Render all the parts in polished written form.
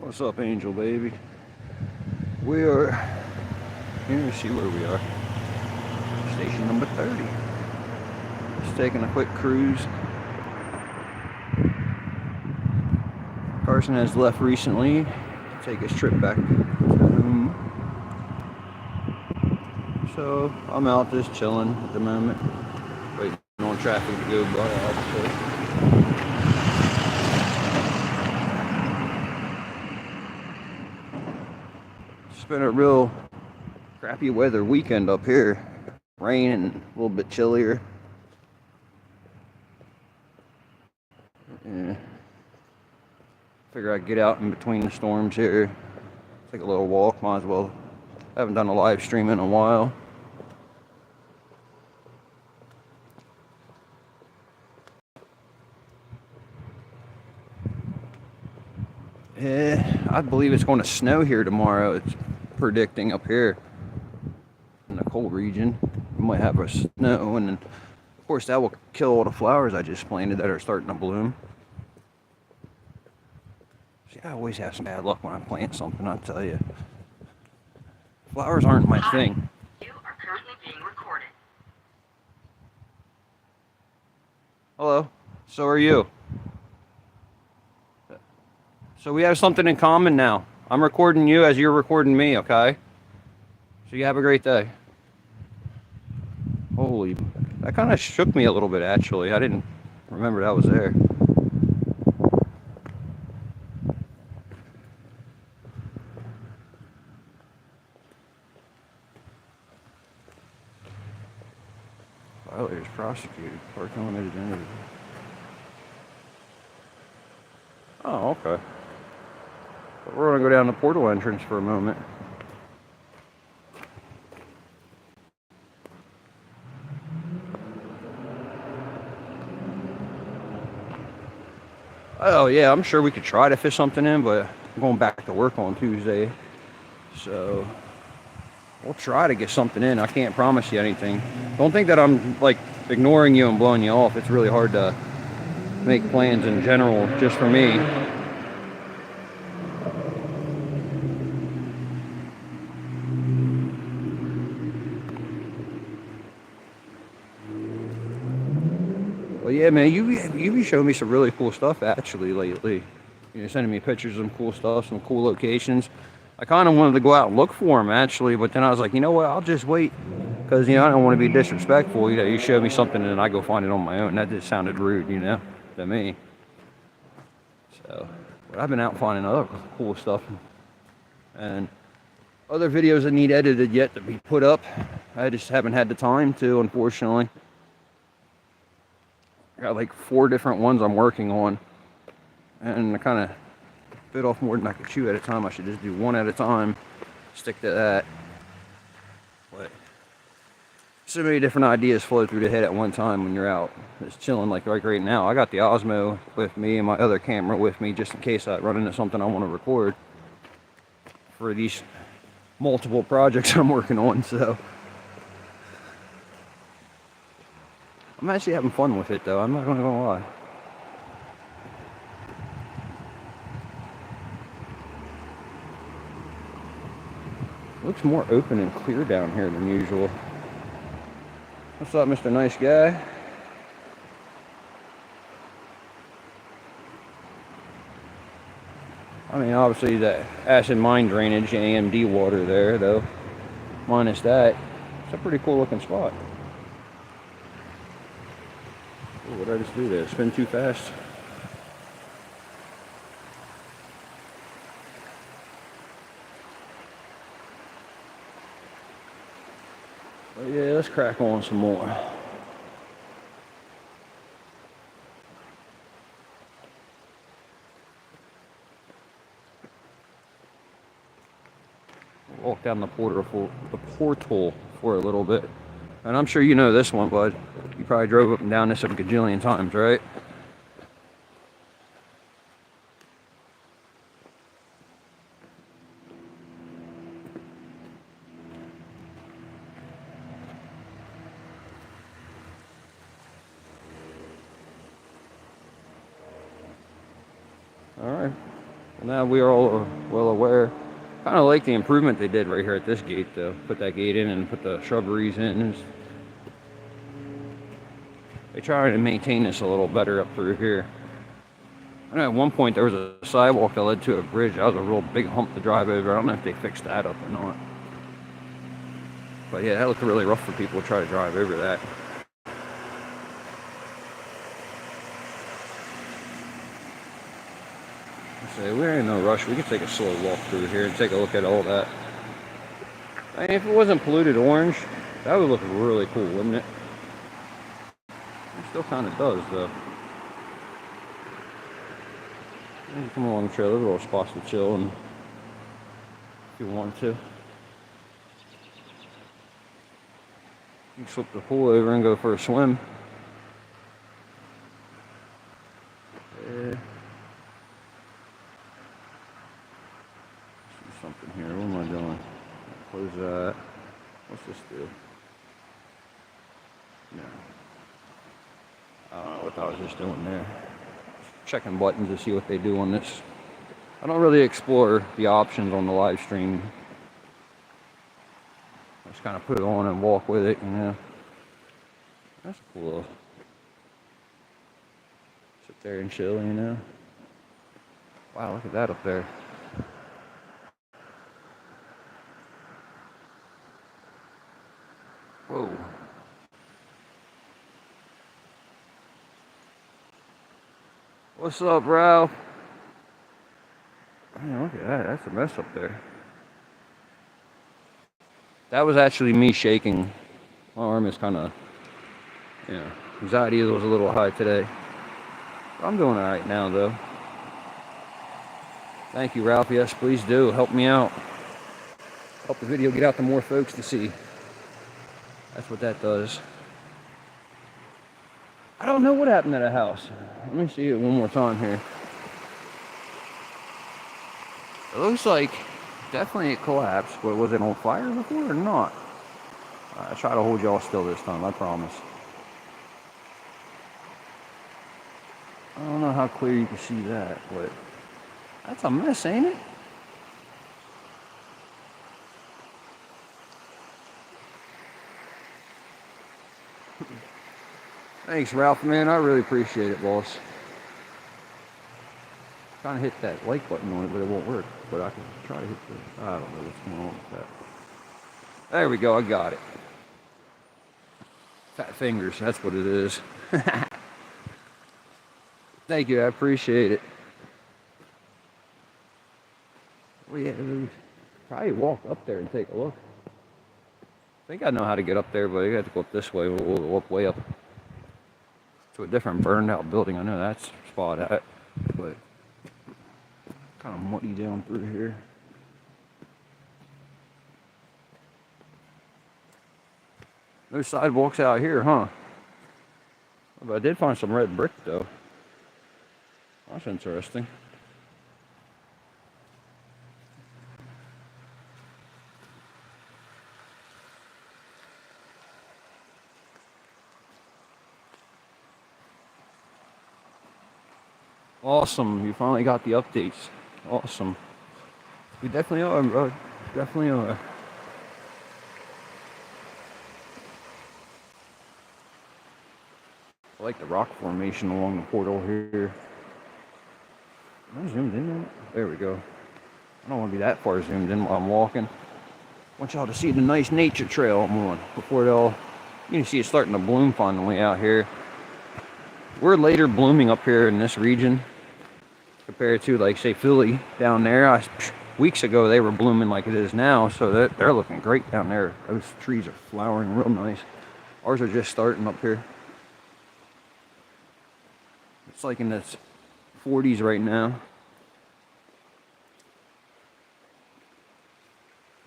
What's up, Angel baby? We are here to see where we are. Station number 30. Just taking a quick cruise. Carson has left recently to take his trip back home. So I'm out just chilling at the moment, waiting on traffic to go by. It's been a real crappy weather weekend up here. Rain and a little bit chillier. Yeah. Figure I'd get out in between the storms here. Take a little walk, might as well. I haven't done a live stream in a while. Yeah, I believe it's going to snow here tomorrow. It's predicting up here in the cold region. We might have a snow, and then, of course, that will kill all the flowers I just planted that are starting to bloom. See, I always have some bad luck when I plant something, I'll tell you. Flowers aren't my thing. You are currently being recorded. Hello. So are you. So we have something in common now. I'm recording you as you're recording me, okay? So you have a great day. Holy, that kind of shook me a little bit, actually. I didn't remember that was there. Violators prosecuted. Park limited interview. Oh, okay. But we're going to go down the portal entrance for a moment. Oh, yeah, I'm sure we could try to fit something in, but I'm going back to work on Tuesday. So we'll try to get something in. I can't promise you anything. Don't think that I'm, like, ignoring you and blowing you off. It's really hard to make plans in general just for me. Well, yeah, man, you've been showing me some really cool stuff actually lately. You're sending me pictures of some cool stuff, some cool locations. I kind of wanted to go out and look for them actually, but then I was like, you know what? I'll just wait because I don't want to be disrespectful. You show me something and I go find it on my own. That just sounded rude, to me. So, but I've been out finding other cool stuff and other videos that need edited yet to be put up. I just haven't had the time to, unfortunately. I got like 4 different ones I'm working on, and I kind of bit off more than I could chew at a time. I should just do one at a time, stick to that. But so many different ideas flow through the head at one time when you're out just chilling like right now. I got the Osmo with me and my other camera with me just in case I run into something I want to record for these multiple projects I'm working on. So I'm actually having fun with it though, I'm not gonna lie. Looks more open and clear down here than usual. What's up, Mr. Nice Guy? I mean, obviously the acid mine drainage and AMD water there though. Minus that, it's a pretty cool looking spot. Ooh, what did I just do there? Spin too fast? But yeah, let's crack on some more. Walk down the portal for a little bit. And I'm sure you know this one, bud. You probably drove up and down this a gajillion times, right? All right. Now we are all well aware. Kind of like the improvement they did right here at this gate, though. Put that gate in and put the shrubberies in. They try to maintain this a little better up through here. I know at one point there was a sidewalk that led to a bridge. That was a real big hump to drive over. I don't know if they fixed that up or not. But yeah, that looked really rough for people to try to drive over that. So we're in no rush. We can take a slow walk through here and take a look at all that. I mean, if it wasn't polluted orange, that would look really cool, wouldn't it? It still kind of does, though. You can come along the trail. There's little spots to chill and if you want to. You can slip the pool over and go for a swim. Something here. What am I doing? Close that. What's this do? No. I don't know what I was just doing there. Checking buttons to see what they do on this. I don't really explore the options on the live stream. I just kind of put it on and walk with it, you know. That's cool. Sit there and chill, you know. Wow, look at that up there. Whoa. What's up, Ralph? Man, look at that. That's a mess up there. That was actually me shaking. My arm is kind of, you know, anxiety was a little high today. I'm doing all right now, though. Thank you, Ralph. Yes, please do. Help me out. Help the video get out to more folks to see. That's what that does. I don't know what happened to the house. Let me see it one more time here. It looks like definitely it collapsed, but was it on fire before or not? I try to hold y'all still this time, I promise. I don't know how clear you can see that, but that's a mess, ain't it? Thanks, Ralph, man. I really appreciate it, boss. Trying to hit that like button on it, but it won't work. But I can try to hit the... I don't know what's going on with that. There we go. I got it. Fat fingers. That's what it is. Thank you. I appreciate it. Well, yeah, probably walk up there and take a look. I think I know how to get up there, but you have to go up this way. We'll walk way up to a different burned out building. I know that's spot at, but kind of muddy down through here. No sidewalks out here, huh? But I did find some red brick, though. That's interesting. Awesome, you finally got the updates. Awesome. We definitely are, bro. Definitely are. I like the rock formation along the portal here. Am I zoomed in on it? There we go. I don't want to be that far zoomed in while I'm walking. I want y'all to see the nice nature trail I'm on before it all. You can see it starting to bloom finally out here. We're later blooming up here in this region compared to, like, say, Philly down there. Weeks ago they were blooming like it is now, so they're looking great down there. Those trees are flowering real nice. Ours are just starting up here. It's like in the 40s right now.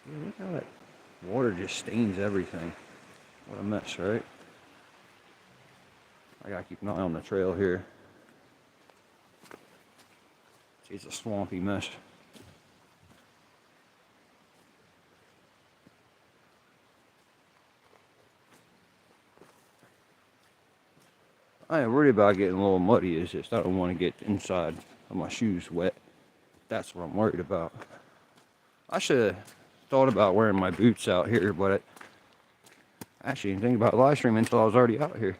Yeah, look how that water just stains everything. What a mess, right? I gotta keep an eye on the trail here. It's a swampy mess. I ain't worried about getting a little muddy. It's just I don't want to get inside of my shoes wet. That's what I'm worried about. I should have thought about wearing my boots out here, but I actually didn't think about live streaming until I was already out here.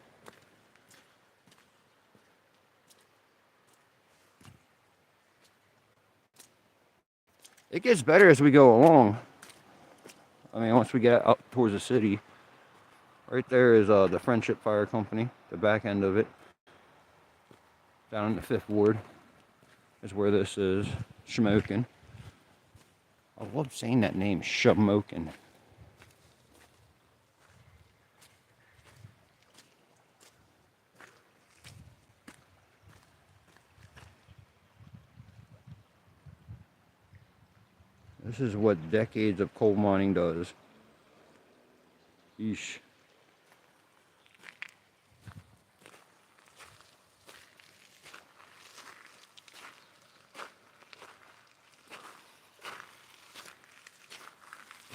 It gets better as we go along. I mean, once we get up towards the city, right there is the Friendship Fire Company, the back end of it. Down in the 5th Ward is where this is, Shamokin. I love saying that name, Shamokin. This is what decades of coal mining does. Yeesh.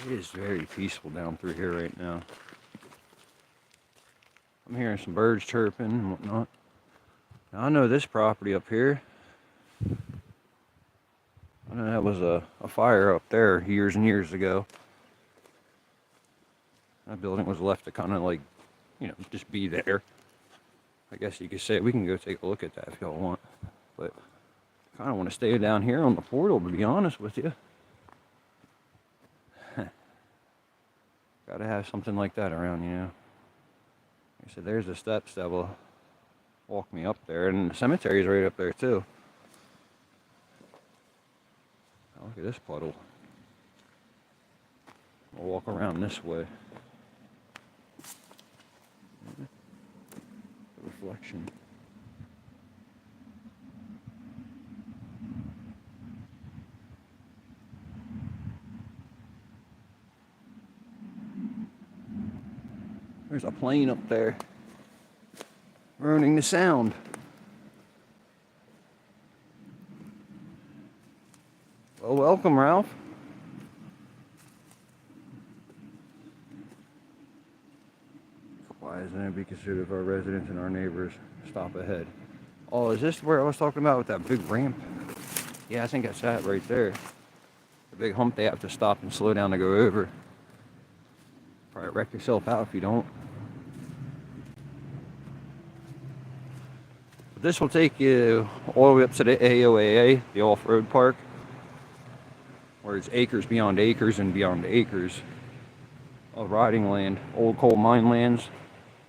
It is very peaceful down through here right now. I'm hearing some birds chirping and whatnot. Now I know this property up here. I know that was a fire up there years and years ago. That building was left to kind of like, just be there. I guess you could say we can go take a look at that if y'all want. But I kind of want to stay down here on the portal, to be honest with you. Gotta have something like that around, Like I said, there's the steps that will walk me up there, and the cemetery's right up there too. Oh, look at this puddle. We'll walk around this way. The reflection. There's a plane up there, ruining the sound. Well, welcome, Ralph. Why isn't it be considered if our residents and our neighbors stop ahead? Oh, is this where I was talking about with that big ramp? Yeah, I think that's that right there. The big hump they have to stop and slow down to go over. Probably wreck yourself out if you don't. But this will take you all the way up to the AOAA, the off-road park, where it's acres beyond acres and beyond acres of riding land, old coal mine lands.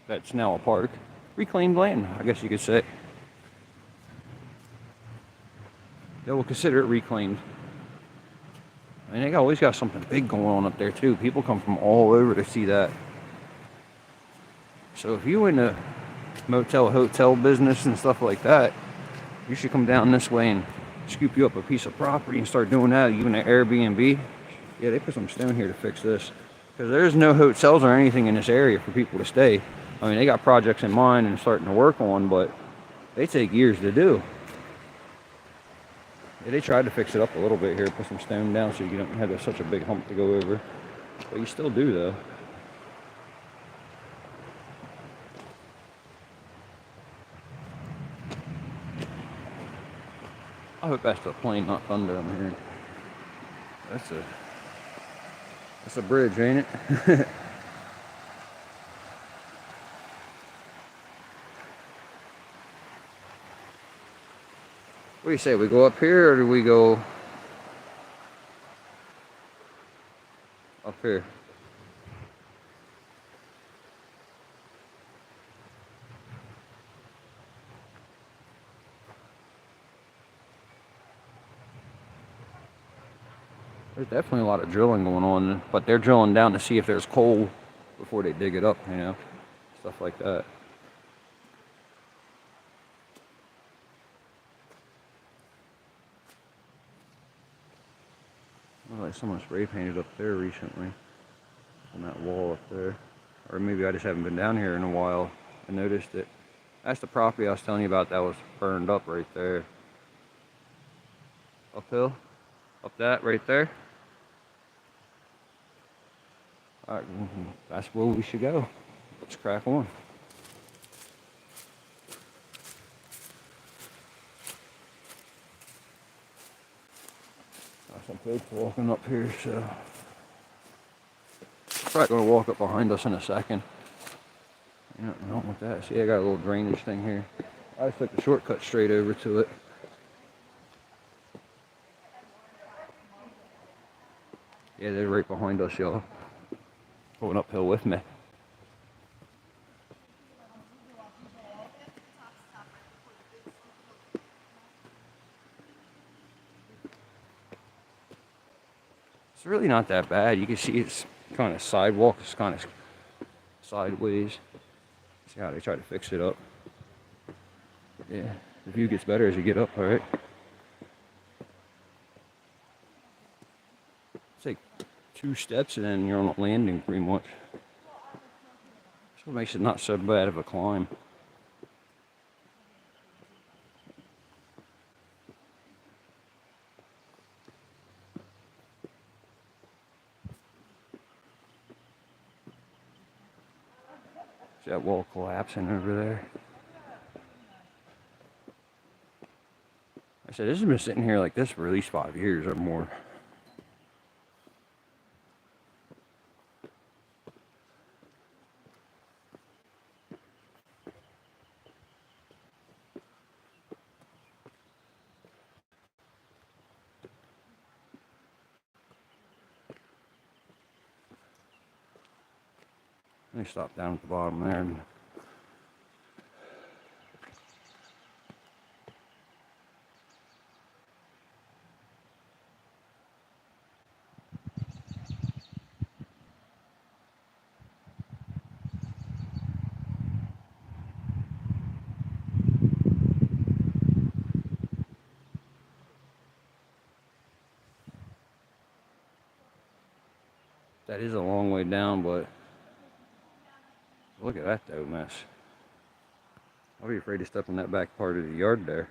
That's now a park. Reclaimed land, I guess you could say. They will consider it reclaimed. I mean, they always got something big going on up there too. People come from all over to see that. So if you're in the motel, hotel business and stuff like that, you should come down this way and scoop you up a piece of property and start doing that. Even an Airbnb. Yeah, they put some stone here to fix this. Because there's no hotels or anything in this area for people to stay. I mean, they got projects in mind and starting to work on, but they take years to do. Yeah, they tried to fix it up a little bit here, put some stone down so you don't have such a big hump to go over. But you still do, though. I hope that's the plane, not thunder I'm hearing. That's a bridge, ain't it? What do you say? We go up here or do we go up here? There's definitely a lot of drilling going on, but they're drilling down to see if there's coal before they dig it up, stuff like that. Looks like someone spray painted up there recently on that wall up there. Or maybe I just haven't been down here in a while and noticed it. That's the property I was telling you about that was burned up right there. Uphill? Up that right there? Alright, that's where we should go. Let's crack on. some folks walking up here, so probably gonna walk up behind us in a second. Nothing wrong with that. See, I got a little drainage thing here. I just took the shortcut straight over to it. Yeah, they're right behind us, y'all. Going uphill with me. It's really not that bad. You can see it's kind of sidewalk. It's kind of sideways. See how they try to fix it up. Yeah, the view gets better as you get up, all right? Take 2 steps and then you're on a landing pretty much. So it makes it not so bad of a climb. See that wall collapsing over there. I said, this has been sitting here like this for at least 5 years or more. Let me stop down at the bottom there. That is a long way down, but look at that though mess. I'll be afraid to step in that back part of the yard there.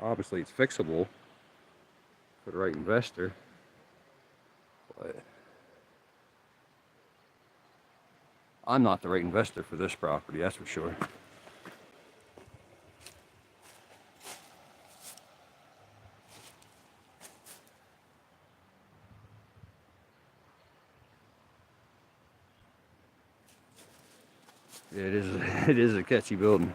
Obviously it's fixable for the right investor, but I'm not the right investor for this property, that's for sure. Yeah, it is a catchy building.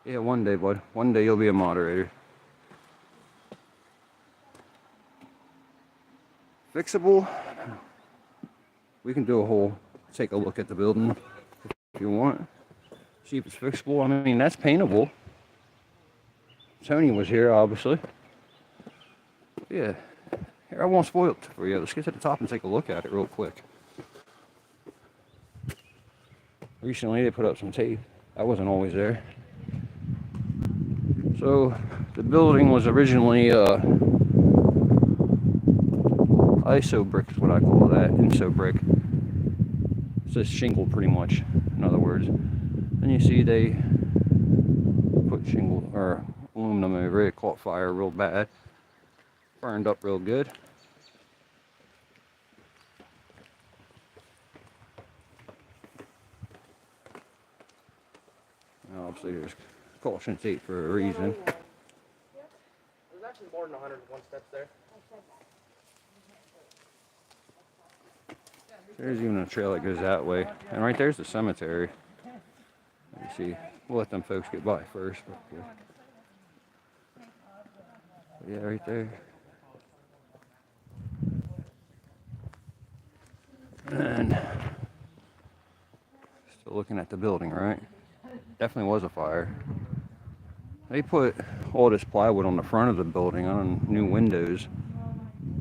Yeah, one day, bud. One day you'll be a moderator. Fixable. We can do a whole, take a look at the building if you want. See if it's fixable. I mean, that's paintable. Tony was here, obviously. Yeah. Here, I won't spoil it for you. Let's get to the top and take a look at it real quick. Recently, they put up some tape. I wasn't always there. So, the building was originally ISO brick is what I call that. ISO brick. It's just shingle pretty much, in other words. And you see they put shingle or aluminum over it. It caught fire real bad. Burned up real good. Now, obviously there's caution tape for a reason. There's actually more than 101 steps there. There's even a trail that goes that way. And right there's the cemetery. Let me see. We'll let them folks get by first. But yeah, right there. And still looking at the building, right? Definitely was a fire. They put all this plywood on the front of the building on new windows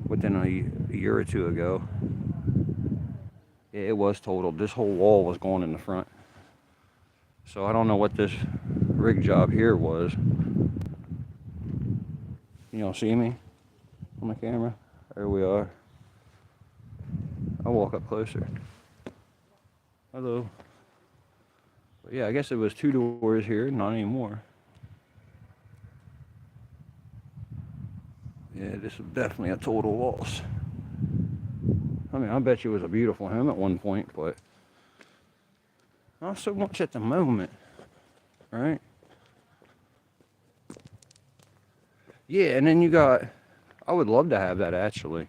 within a year or two ago. Yeah, it was totaled. This whole wall was gone in the front. So I don't know what this rig job here was. You all see me on the camera? There we are. I'll walk up closer. Hello. But yeah, I guess it was 2 doors here, not anymore. Yeah, this is definitely a total loss. I mean, I bet you it was a beautiful home at one point, but not so much at the moment, right? Yeah, and then you got, I would love to have that actually,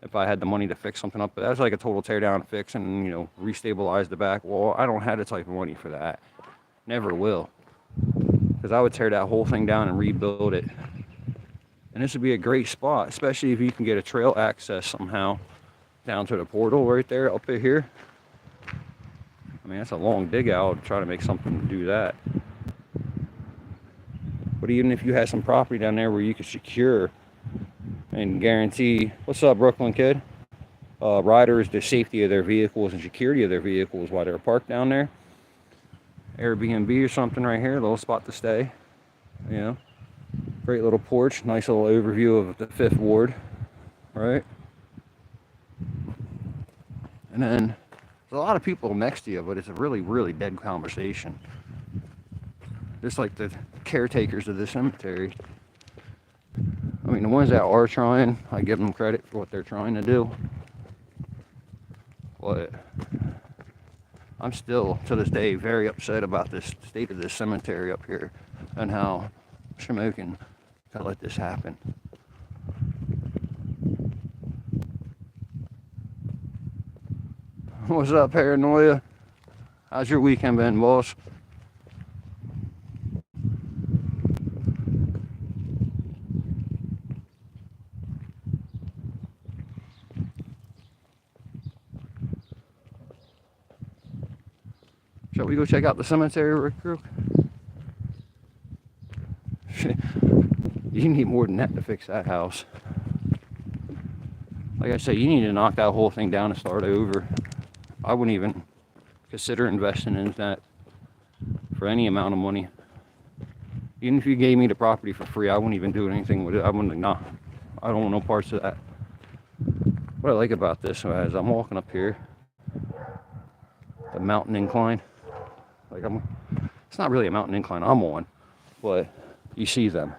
if I had the money to fix something up. But that's like a total tear down fix and, you know, restabilize the back wall. I don't have the type of money for that. Never will. Because I would tear that whole thing down and rebuild it. And this would be a great spot, especially if you can get a trail access somehow down to the portal right there up here. I mean, that's a long dig out to try to make something to do that. But even if you had some property down there where you could secure and guarantee, what's up, Brooklyn kid? Riders the safety of their vehicles and security of their vehicles while they're parked down there. Airbnb or something right here, a little spot to stay. You know, great little porch, nice little overview of the 5th Ward, right? And then there's a lot of people next to you, but it's a really, really dead conversation. Just like the caretakers of the cemetery. I mean, the ones that are trying, I give them credit for what they're trying to do. But I'm still, to this day, very upset about this state of this cemetery up here and how Shamokin can let this happen. What's up, Paranoia? How's your weekend been, boss? Shall we go check out the cemetery real quick? You need more than that to fix that house. Like I said, you need to knock that whole thing down and start over. I wouldn't even consider investing in that for any amount of money. Even if you gave me the property for free, I wouldn't even do anything with it. I wouldn't, nah, I don't want no parts of that. What I like about this is I'm walking up here, the mountain incline. Like it's not really a mountain incline I'm on, but you see them.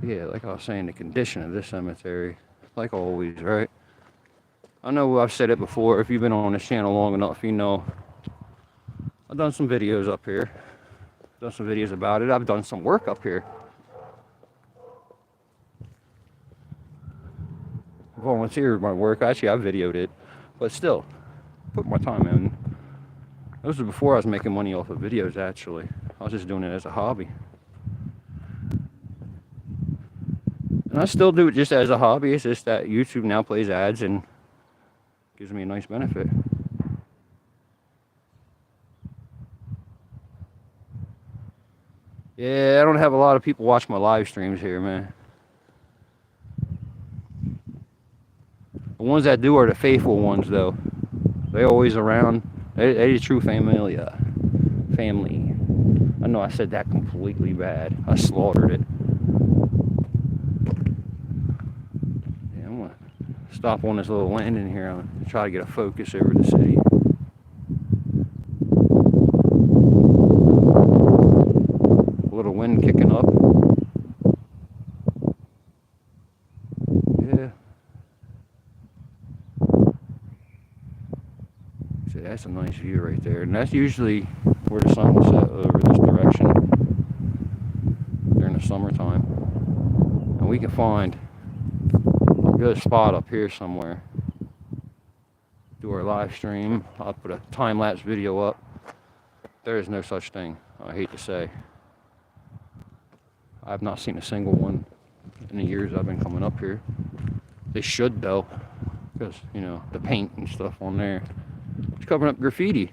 Yeah, like I was saying, the condition of this cemetery, like always, right? I know I've said it before. If you've been on this channel long enough, you know I've done some videos up here. Done some videos about it. I've done some work up here. Volunteered my work. Actually, I videoed it, but still, put my time in. This was before I was making money off of videos. Actually, I was just doing it as a hobby, and I still do it just as a hobby. It's just that YouTube now plays ads and gives me a nice benefit. Yeah, I don't have a lot of people watch my live streams here, man. The ones that do are the faithful ones, though. They always around. They true family. Family. I know I said that completely bad. I slaughtered it. Yeah, I'm gonna stop on this little landing here. I'm gonna try to get a focus over the city. A little wind kicking up. Yeah. That's a nice view right there, and that's usually where the sun will set over this direction during the summertime. And we can find a good spot up here somewhere. Do our live stream. I'll put a time-lapse video up. There is no such thing, I hate to say. I've not seen a single one in the years I've been coming up here. They should though, because you know the paint and stuff on there. It's covering up graffiti.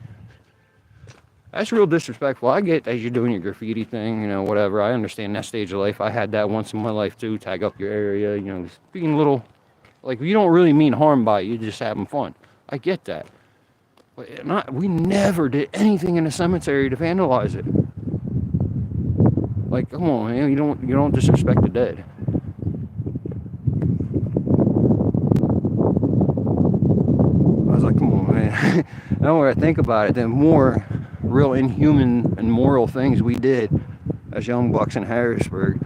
That's real disrespectful. I get that you're doing your graffiti thing, you know, whatever. I understand that stage of life. I had that once in my life too. Tag up your area, you know, just being a little, like, you don't really mean harm by it. You're just having fun. I get that. But we never did anything in the cemetery to vandalize it. Like, come on, man. You don't disrespect the dead. I was like, come on, man. The more I think about it, the more real inhuman and moral things we did as young bucks in Harrisburg.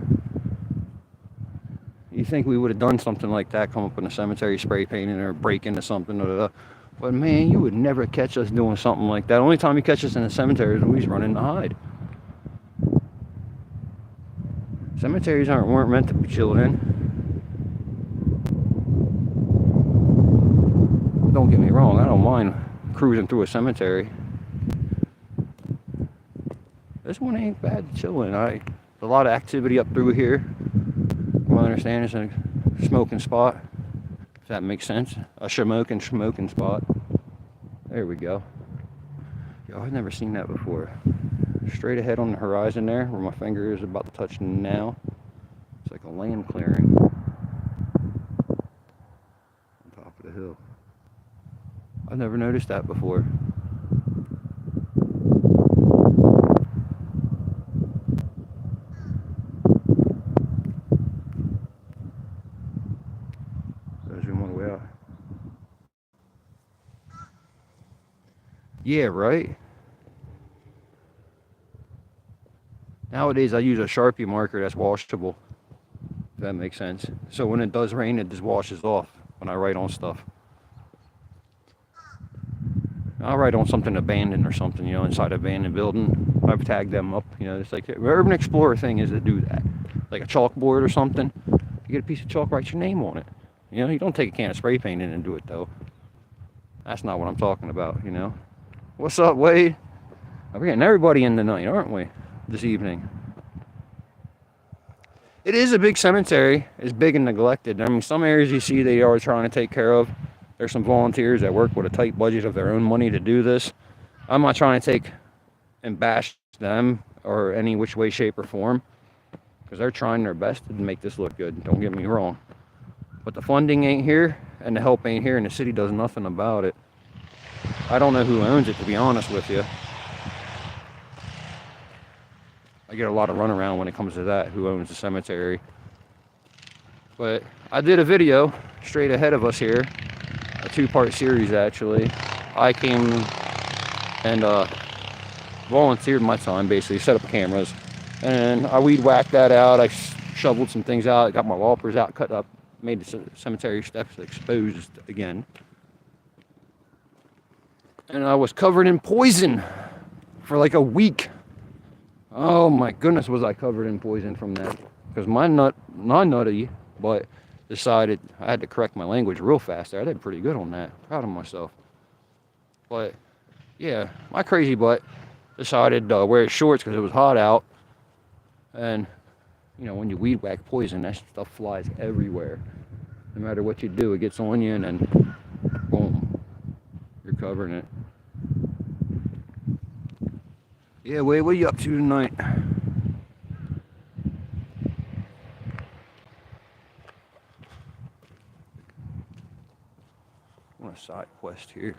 You think we would have done something like that, come up in a cemetery spray painting or break into something, but man, you would never catch us doing something like that. Only time you catch us in the cemetery is when we running to hide. Cemeteries weren't meant to be chilled in. Don't get me wrong, I don't mind cruising through a cemetery. This one ain't bad to chill in. There's a lot of activity up through here. From what I understand, it's a smoking spot. If that makes sense. A smoking spot. There we go. Yo, I've never seen that before. Straight ahead on the horizon there, where my finger is about to touch now. It's like a land clearing. On top of the hill. I've never noticed that before. Yeah, right? Nowadays I use a Sharpie marker that's washable. If that makes sense. So when it does rain, it just washes off when I write on stuff. I'll write on something abandoned or something, inside an abandoned building. I've tagged them up, it's like the Urban Explorer thing is to do that. Like a chalkboard or something. You get a piece of chalk, write your name on it. You don't take a can of spray paint in and do it though. That's not what I'm talking about, What's up, Wade? We're getting everybody in tonight, aren't we? This evening. It is a big cemetery. It's big and neglected. I mean, some areas you see they are trying to take care of. There's some volunteers that work with a tight budget of their own money to do this. I'm not trying to take and bash them or any which way, shape, or form, because they're trying their best to make this look good. Don't get me wrong. But the funding ain't here, and the help ain't here, and the city does nothing about it. I don't know who owns it, to be honest with you. I get a lot of runaround when it comes to that, who owns the cemetery. But I did a video straight ahead of us here, a 2-part series actually. I came and volunteered my time, basically, set up cameras. And I weed whacked that out, I shoveled some things out, got my loppers out, cut up, made the cemetery steps exposed again. And I was covered in poison for like a week. Oh my goodness, was I covered in poison from that. Because my not nutty, but decided I had to correct my language real fast there. I did pretty good on that. Proud of myself. But yeah, my crazy butt decided to wear shorts because it was hot out. And when you weed whack poison, that stuff flies everywhere. No matter what you do, it gets on you and then boom, you're covering it. Yeah, Wade, what are you up to tonight? I want a side quest here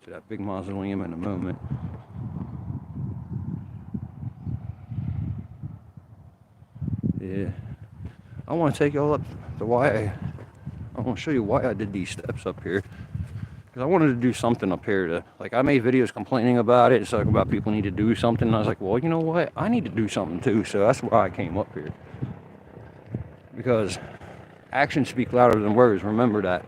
to that big mausoleum in a moment. Yeah, I want to take y'all up to why I want to show you why I did these steps up here. Because I wanted to do something up here I made videos complaining about it and talking about people need to do something. And I was like, well, you know what? I need to do something too. So that's why I came up here. Because actions speak louder than words. Remember that.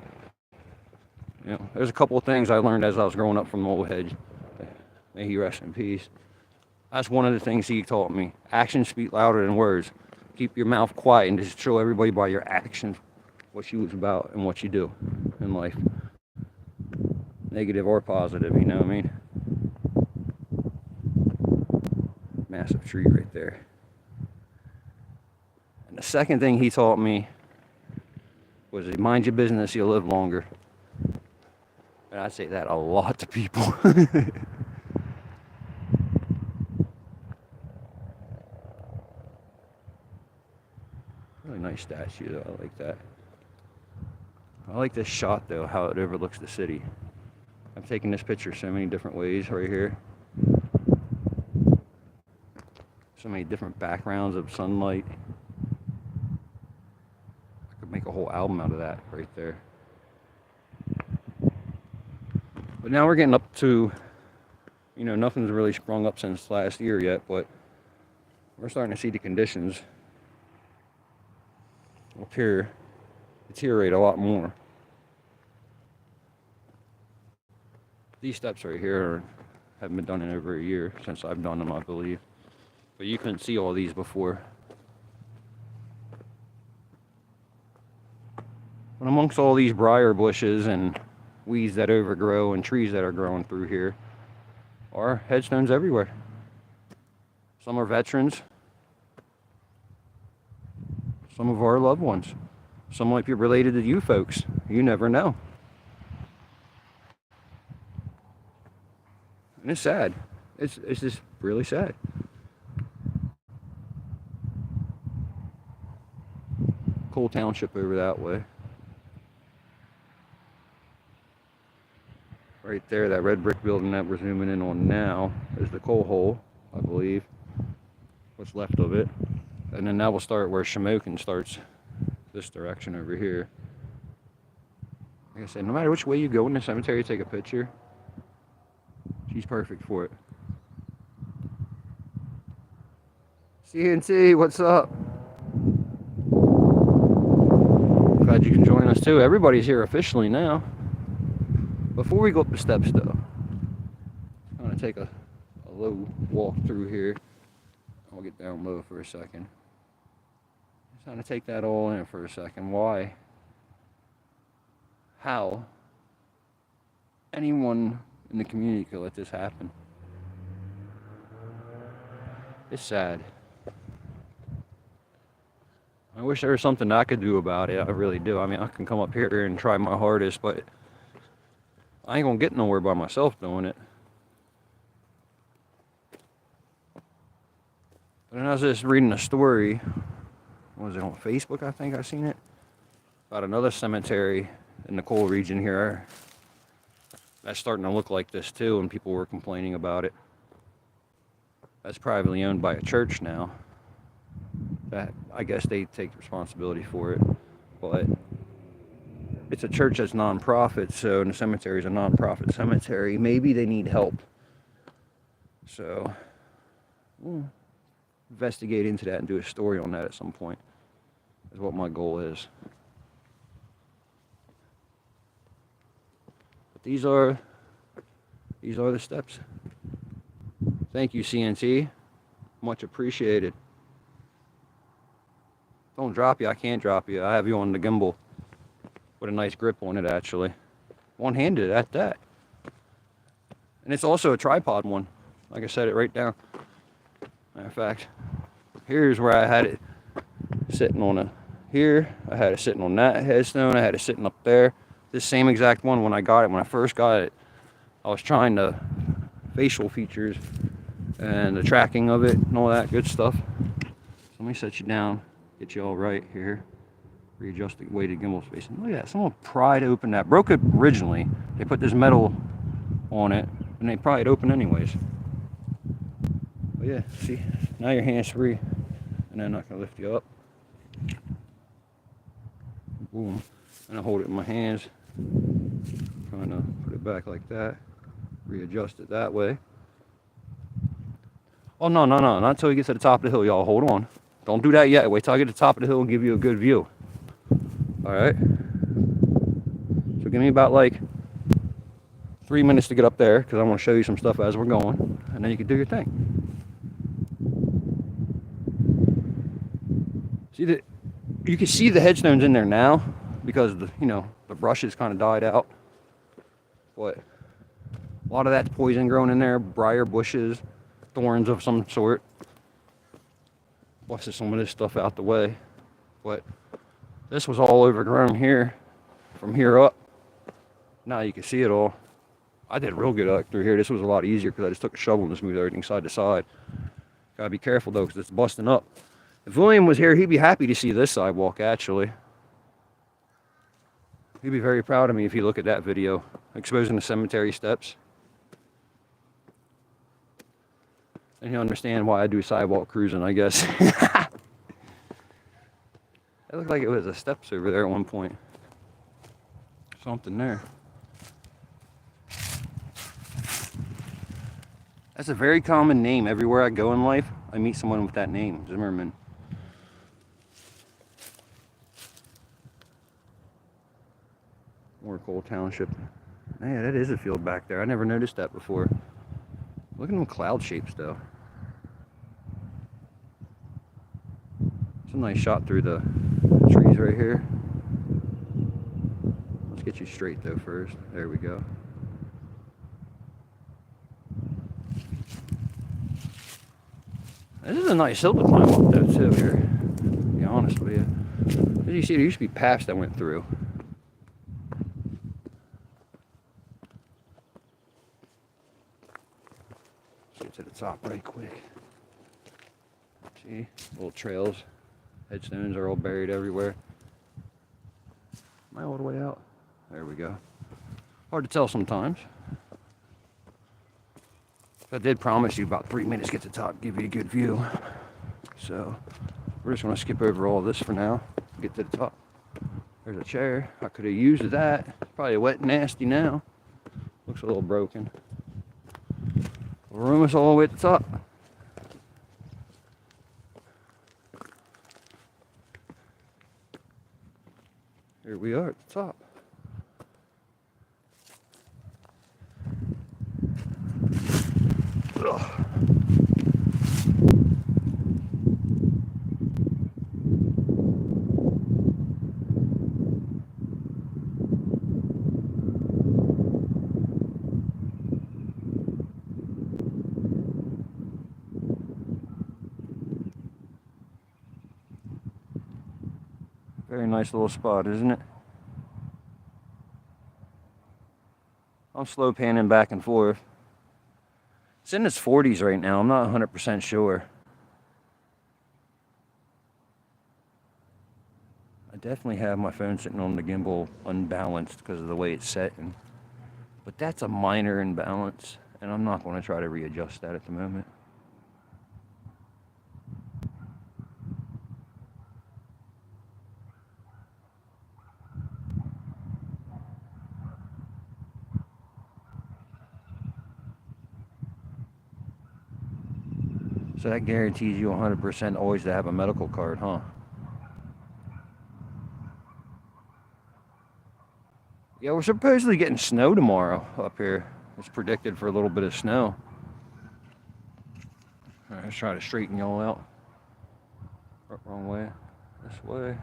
There's a couple of things I learned as I was growing up from old Hedge. May he rest in peace. That's one of the things he taught me. Actions speak louder than words. Keep your mouth quiet and just show everybody by your actions what you was about and what you do in life. Negative or positive, you know what I mean? Massive tree right there. And the second thing he taught me was mind your business, you'll live longer. And I say that a lot to people. Really nice statue though, I like that. I like this shot though, how it overlooks the city. I've taken this picture so many different ways right here. So many different backgrounds of sunlight. I could make a whole album out of that right there. But now we're getting up to, nothing's really sprung up since last year yet, but we're starting to see the conditions up here deteriorate a lot more. These steps right here haven't been done in over a year since I've done them, I believe. But you couldn't see all these before. But amongst all these briar bushes and weeds that overgrow and trees that are growing through here are headstones everywhere. Some are veterans. Some of our loved ones. Some might be related to you folks. You never know. And it's sad. It's just really sad. Cole Township over that way. Right there, that red brick building that we're zooming in on now is the coal hole, I believe. What's left of it. And then that will start where Shamokin starts, this direction over here. Like I said, no matter which way you go in the cemetery, take a picture. She's perfect for it. CNT, what's up? Glad you can join us too. Everybody's here officially now. Before we go up the steps though, I'm gonna take a low walk through here. I'll get down low for a second. Just trying to take that all in for a second. Why? How? Anyone in the community could let this happen. It's sad. I wish there was something I could do about it. I really do. I mean, I can come up here and try my hardest, but I ain't gonna get nowhere by myself doing it. But then I was just reading a story, what was it, on Facebook, I think I seen it, about another cemetery in the coal region here that's starting to look like this too, and people were complaining about it. That's privately owned by a church now. That, I guess they take responsibility for it, but it's a church that's non-profit, so and the cemetery is a non-profit cemetery. Maybe they need help. So, we'll investigate into that and do a story on that at some point, is what my goal is. But these are the steps. Thank you, CNT. Much appreciated. Don't drop you, I can't drop you. I have you on the gimbal with a nice grip on it, actually. One-handed at that. And it's also a tripod one. Like I said, it right down. Matter of fact, here's where I had it sitting on here. I had it sitting on that headstone. I had it sitting up there. This same exact one when I got it. When I first got it, I was trying the facial features and the tracking of it and all that good stuff. So let me set you down. Get you all right here. Readjust the weighted gimbal spacing. Look at that. Someone pried open that. Broke it originally. They put this metal on it and they pried it open anyways. But yeah, see, now your hand's free and I'm not going to lift you up. Boom. And I hold it in my hands. Trying to put it back like that. Readjust it that way. Oh, no, not until we get to the top of the hill, y'all. Hold on. Don't do that yet. Wait till I get to the top of the hill and give you a good view. Alright? So give me about like 3 minutes to get up there, because I want to show you some stuff as we're going. And then you can do your thing. See that you can see the headstones in there now because the brushes kind of died out. But a lot of that's poison growing in there, briar bushes, thorns of some sort. Busted some of this stuff out the way, but this was all overgrown here from here up. Now you can see it all. I did real good up through here. This was a lot easier because I just took a shovel and smoothed everything side to side. Gotta be careful though, because it's busting up. If William was here, he'd be happy to see this sidewalk, actually. He'd be very proud of me if he looked at that video exposing the cemetery steps. And he'll understand why I do sidewalk cruising, I guess. It looked like it was the steps over there at one point. Something there. That's a very common name everywhere I go in life. I meet someone with that name, Zimmerman. More Coal Township. Man, that is a field back there. I never noticed that before. Look at them cloud shapes, though. It's a nice shot through the trees right here. Let's get you straight, though, first. There we go. This is a nice hill to climb up, though, too, here. To be honest with you. As you see, there used to be paths that went through. Get to the top right quick. See, little trails, headstones are all buried everywhere. Am I all the way out? There we go. Hard to tell sometimes. I did promise you about 3 minutes to get to the top, give you a good view. So we're just gonna skip over all this for now, get to the top. There's a chair. I could have used that. Probably wet and nasty now. Looks a little broken. We're almost all the way at the top. Here we are at the top. Ugh. Very nice little spot, isn't it? I'm slow panning back and forth. It's in its 40s right now. I'm not 100% sure. I definitely have my phone sitting on the gimbal unbalanced because of the way it's set. But that's a minor imbalance, and I'm not going to try to readjust that at the moment. So that guarantees you 100% always to have a medical card, huh? Yeah, we're supposedly getting snow tomorrow up here. It's predicted for a little bit of snow. All right, let's try to straighten y'all out. Wrong way. This way.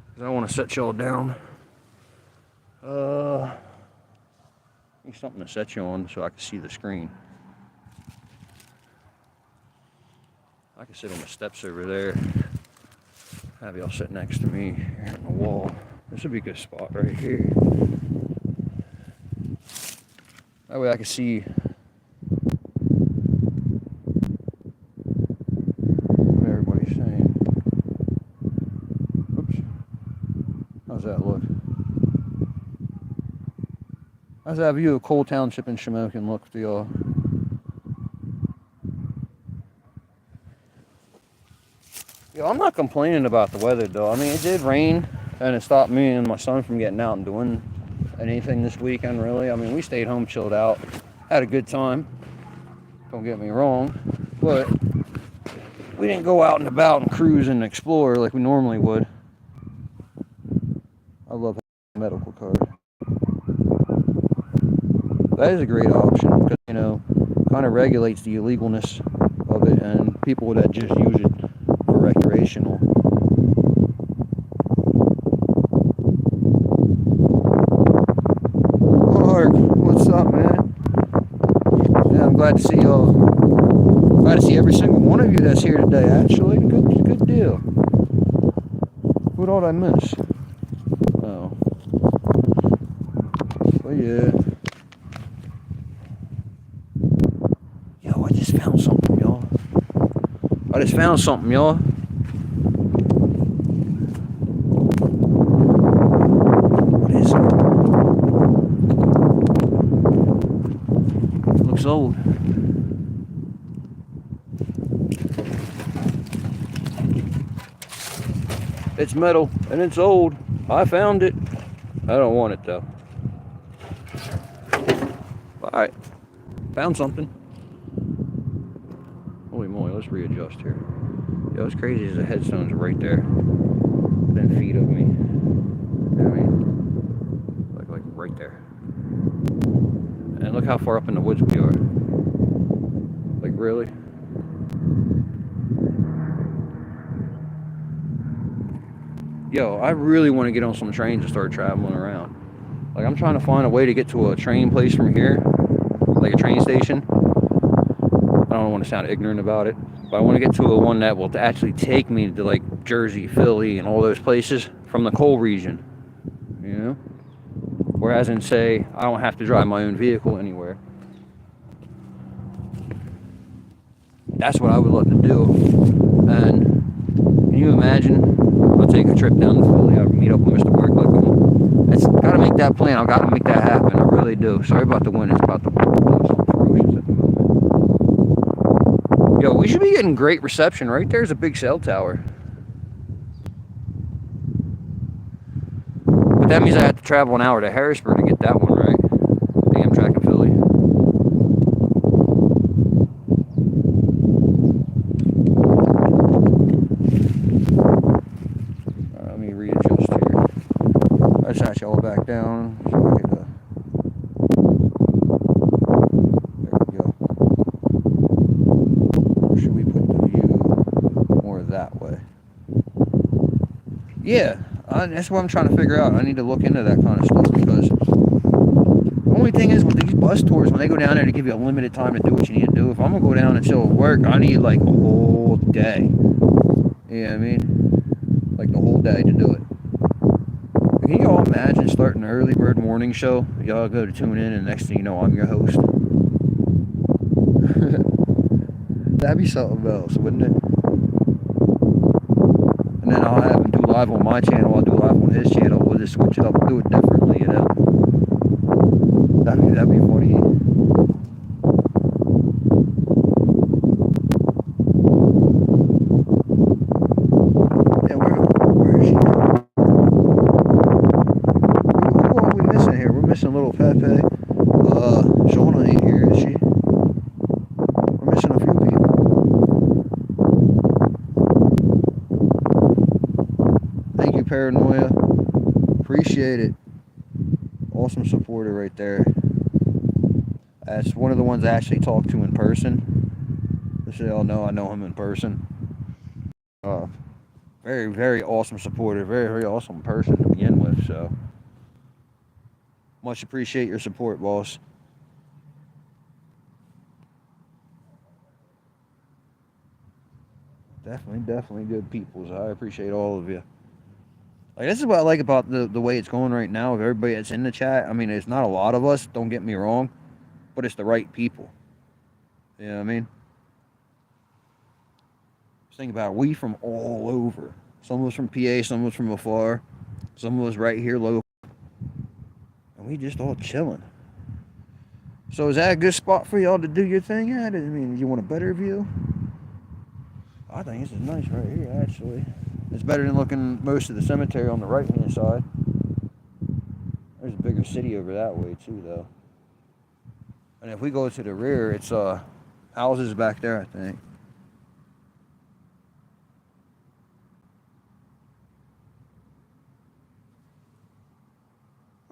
Because I want to set y'all down. Need something to set you on so I can see the screen. I can sit on the steps over there. Have y'all sit next to me here on the wall. This would be a good spot right here. That way I can see what everybody's saying. Oops. How's that look? How's that view of Coal Township and Shamokin look to y'all? Yo, I'm not complaining about the weather though. I mean, it did rain and it stopped me and my son from getting out and doing anything this weekend really. I mean, we stayed home, chilled out, had a good time. Don't get me wrong, but we didn't go out and about and cruise and explore like we normally would. I love having a medical card. That is a great option because, you know, kind of regulates the illegalness of it and people that just use it for recreational. Mark, what's up, man? Yeah, I'm glad to see y'all. Glad to see every single one of you that's here today, actually. Good deal. What all did I miss? Oh. Well, yeah. Yo, I just found something, y'all. What is it? It looks old. It's metal and it's old. I found it. I don't want it though. Alright. Found something. Holy moly. let's readjust here. Yo, what's crazy is the headstones are right there, within feet of me. You know what I mean? Like right there. And look how far up in the woods we are. Like, really? Yo, I really want to get on some trains and start traveling around. Like, I'm trying to find a way to get to a train place from here, like a train station. I don't want to sound ignorant about it, but I want to get to a one that will actually take me to like Jersey, Philly, and all those places from the coal region, you know? Whereas in, say, I don't have to drive my own vehicle anywhere. That's what I would love to do. And can you imagine? I'll take a trip down to Philly. I'll meet up with Mr. Mark. It's got to make that plan. I've got to make that happen. I really do. Sorry about the wind. It's about to blow something ferocious at the moment. Yo, we should be getting great reception. Right there's a big cell tower. But that means I have to travel an hour to Harrisburg to get that one, right? The Amtrak in Philly. Let me readjust here. I shot y'all back down. So I could, there we go. Or should we put the view more that way? Yeah. That's what I'm trying to figure out. I need to look into that kind of stuff, because the only thing is with these bus tours, when they go down there to give you a limited time to do what you need to do, if I'm going to go down and still work, I need like a whole day. You know what I mean? Like the whole day to do it. Can you all imagine starting an early bird morning show? Y'all go to tune in, and next thing you know, I'm your host. That'd be something else, wouldn't it? And then I'll have him do live on my channel, I'll do live on his channel, we'll just switch it up and do it differently, you know? That'd be funny. Yeah, where is she? Who are we missing here? We're missing little Pepe. Shona ain't here, is she? We're missing a few people. Thank you, Paranoia. Appreciate it. Awesome supporter right there. That's one of the ones I actually talked to in person. Just so y'all know, I know him in person. Very, very awesome supporter. Very, very awesome person to begin with. So, much appreciate your support, boss. Definitely good peoples. I appreciate all of you. Like, this is what I like about the way it's going right now with everybody that's in the chat. I mean, it's not a lot of us, don't get me wrong, but it's the right people. You know what I mean? Just think about it. We from all over. Some of us from PA, some of us from afar, some of us right here local. And we just all chilling. So is that a good spot for y'all to do your thing at? I mean, you want a better view? I think this is nice right here, actually. It's better than looking most of the cemetery on the right-hand side. There's a bigger city over that way, too, though. And if we go to the rear, it's houses back there, I think.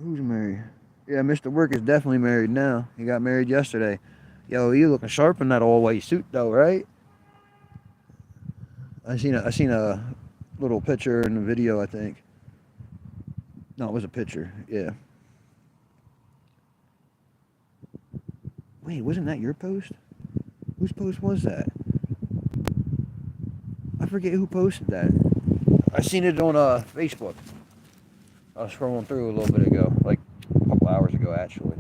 Who's married? Yeah, Mr. Work is definitely married now. He got married yesterday. Yo, you looking sharp in that all-white suit, though, right? I seen a little picture in the video, I think. No, it was a picture. Yeah. Wait, wasn't that your post? Whose post was that? I forget who posted that. I seen it on Facebook. I was scrolling through a little bit ago, like a couple hours ago, actually.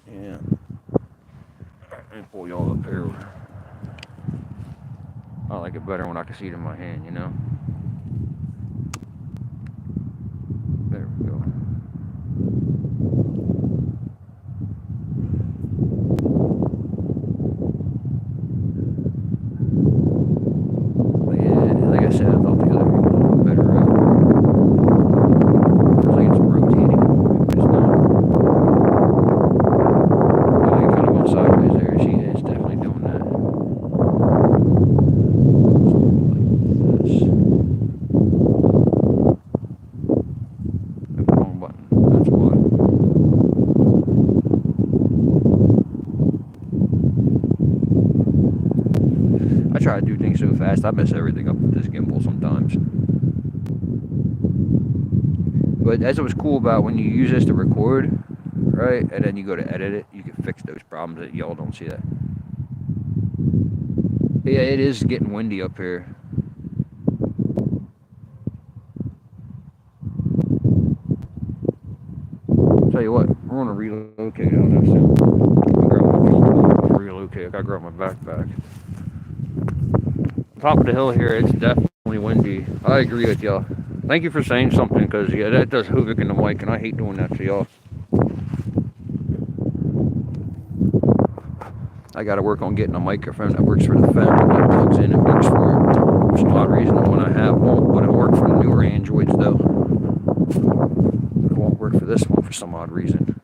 Yeah. Let me pull y'all up here. I like it better when I can see it in my hand, you know? There we go. But yeah, like I said, I thought the other one was a better route. Looks like it's rotating. It's not. try to do things so fast, I mess everything up with this gimbal sometimes. But that's what's cool about when you use this to record, right? And then you go to edit it, you can fix those problems that y'all don't see that. Yeah, it is getting windy up here. Tell you what, we're gonna relocate on this soon. Relocate. I gotta grab my backpack. Top of the hill here, it's definitely windy. I agree with y'all. Thank you for saying something, because yeah, that does havoc in the mic, and I hate doing that to y'all. I gotta work on getting a microphone that works for the phone, that plugs in and works for it. For some odd reason, the one I have won't, but it'll work for the newer Androids though. It won't work for this one for some odd reason.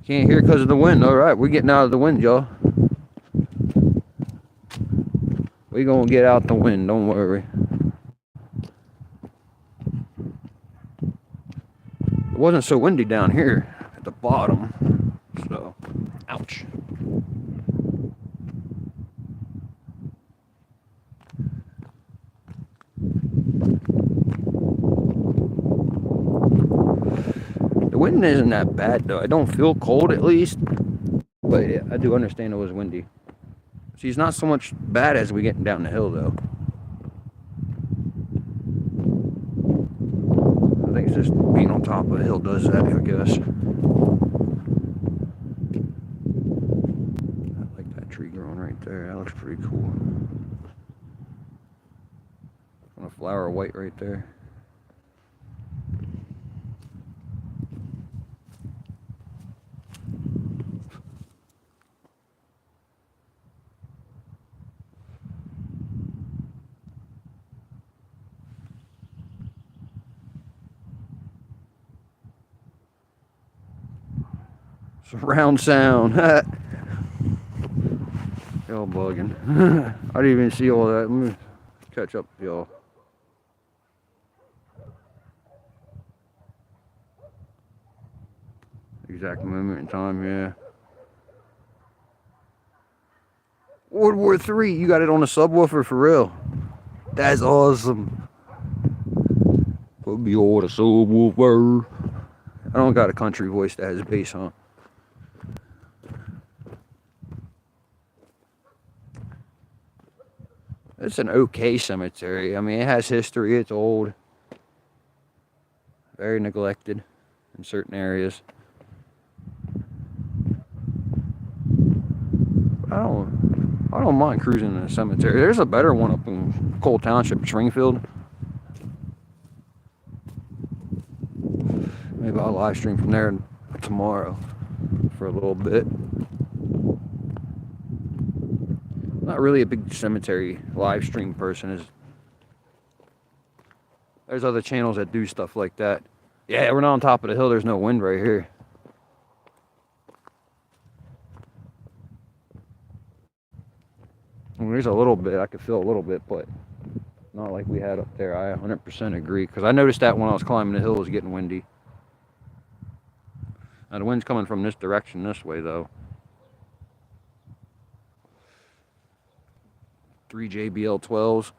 Can't hear because of the wind. All right, we're getting out of the wind, y'all. We gonna get out the wind, don't worry. It wasn't so windy down here at the bottom, so ouch. The wind isn't that bad though. I don't feel cold at least, but yeah, I do understand it was windy. See, it's not so much bad as we getting down the hill though. I think it's just being on top of a hill does that, I guess. I like that tree growing right there. That looks pretty cool. On a flower of white right there. Surround sound. Y'all bugging. I didn't even see all that. Let me catch up with y'all. Exact moment in time, yeah. World War III, you got it on a subwoofer for real. That's awesome. Put me on a subwoofer. I don't got a country voice that has bass, huh? It's an okay cemetery. I mean, it has history. It's old. Very neglected in certain areas. I don't mind cruising in a cemetery. There's a better one up in Cole Township, Springfield. Maybe I'll live stream from there tomorrow for a little bit. Not really a big cemetery live stream person. There's other channels that do stuff like that. Yeah, we're not on top of the hill. There's no wind right here. I mean, there's a little bit. I could feel a little bit, but not like we had up there. I 100% agree, because I noticed that when I was climbing the hill, it was getting windy. Now the wind's coming from this direction this way though. 3 JBL 12s.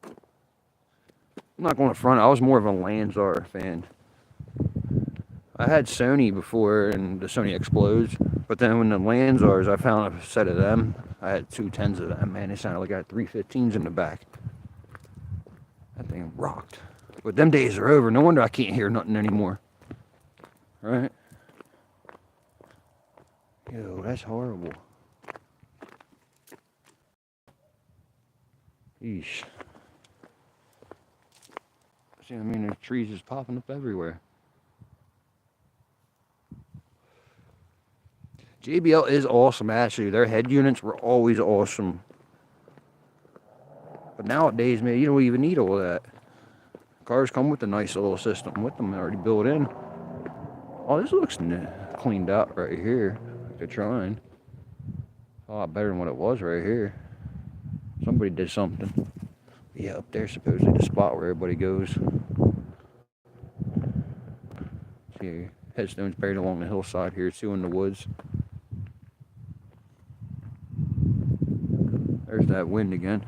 I'm not going to front. I was more of a Lanzar fan. I had Sony before, and the Sony Explodes. But then when the Lanzars, I found a set of them. I had 2 10s of them. Man, it sounded like I had 3 15s in the back. That thing rocked. But them days are over. No wonder I can't hear nothing anymore. Right? Yo, that's horrible. Yeesh. See, I mean, the trees is popping up everywhere. JBL is awesome, actually. Their head units were always awesome. But nowadays, man, you don't even need all that. Cars come with a nice little system with them already built in. Oh, this looks cleaned out right here. They're trying. A lot better than what it was right here. Somebody did something. Yeah, up there supposedly the spot where everybody goes. See, headstones buried along the hillside here too in the woods. there's that wind again.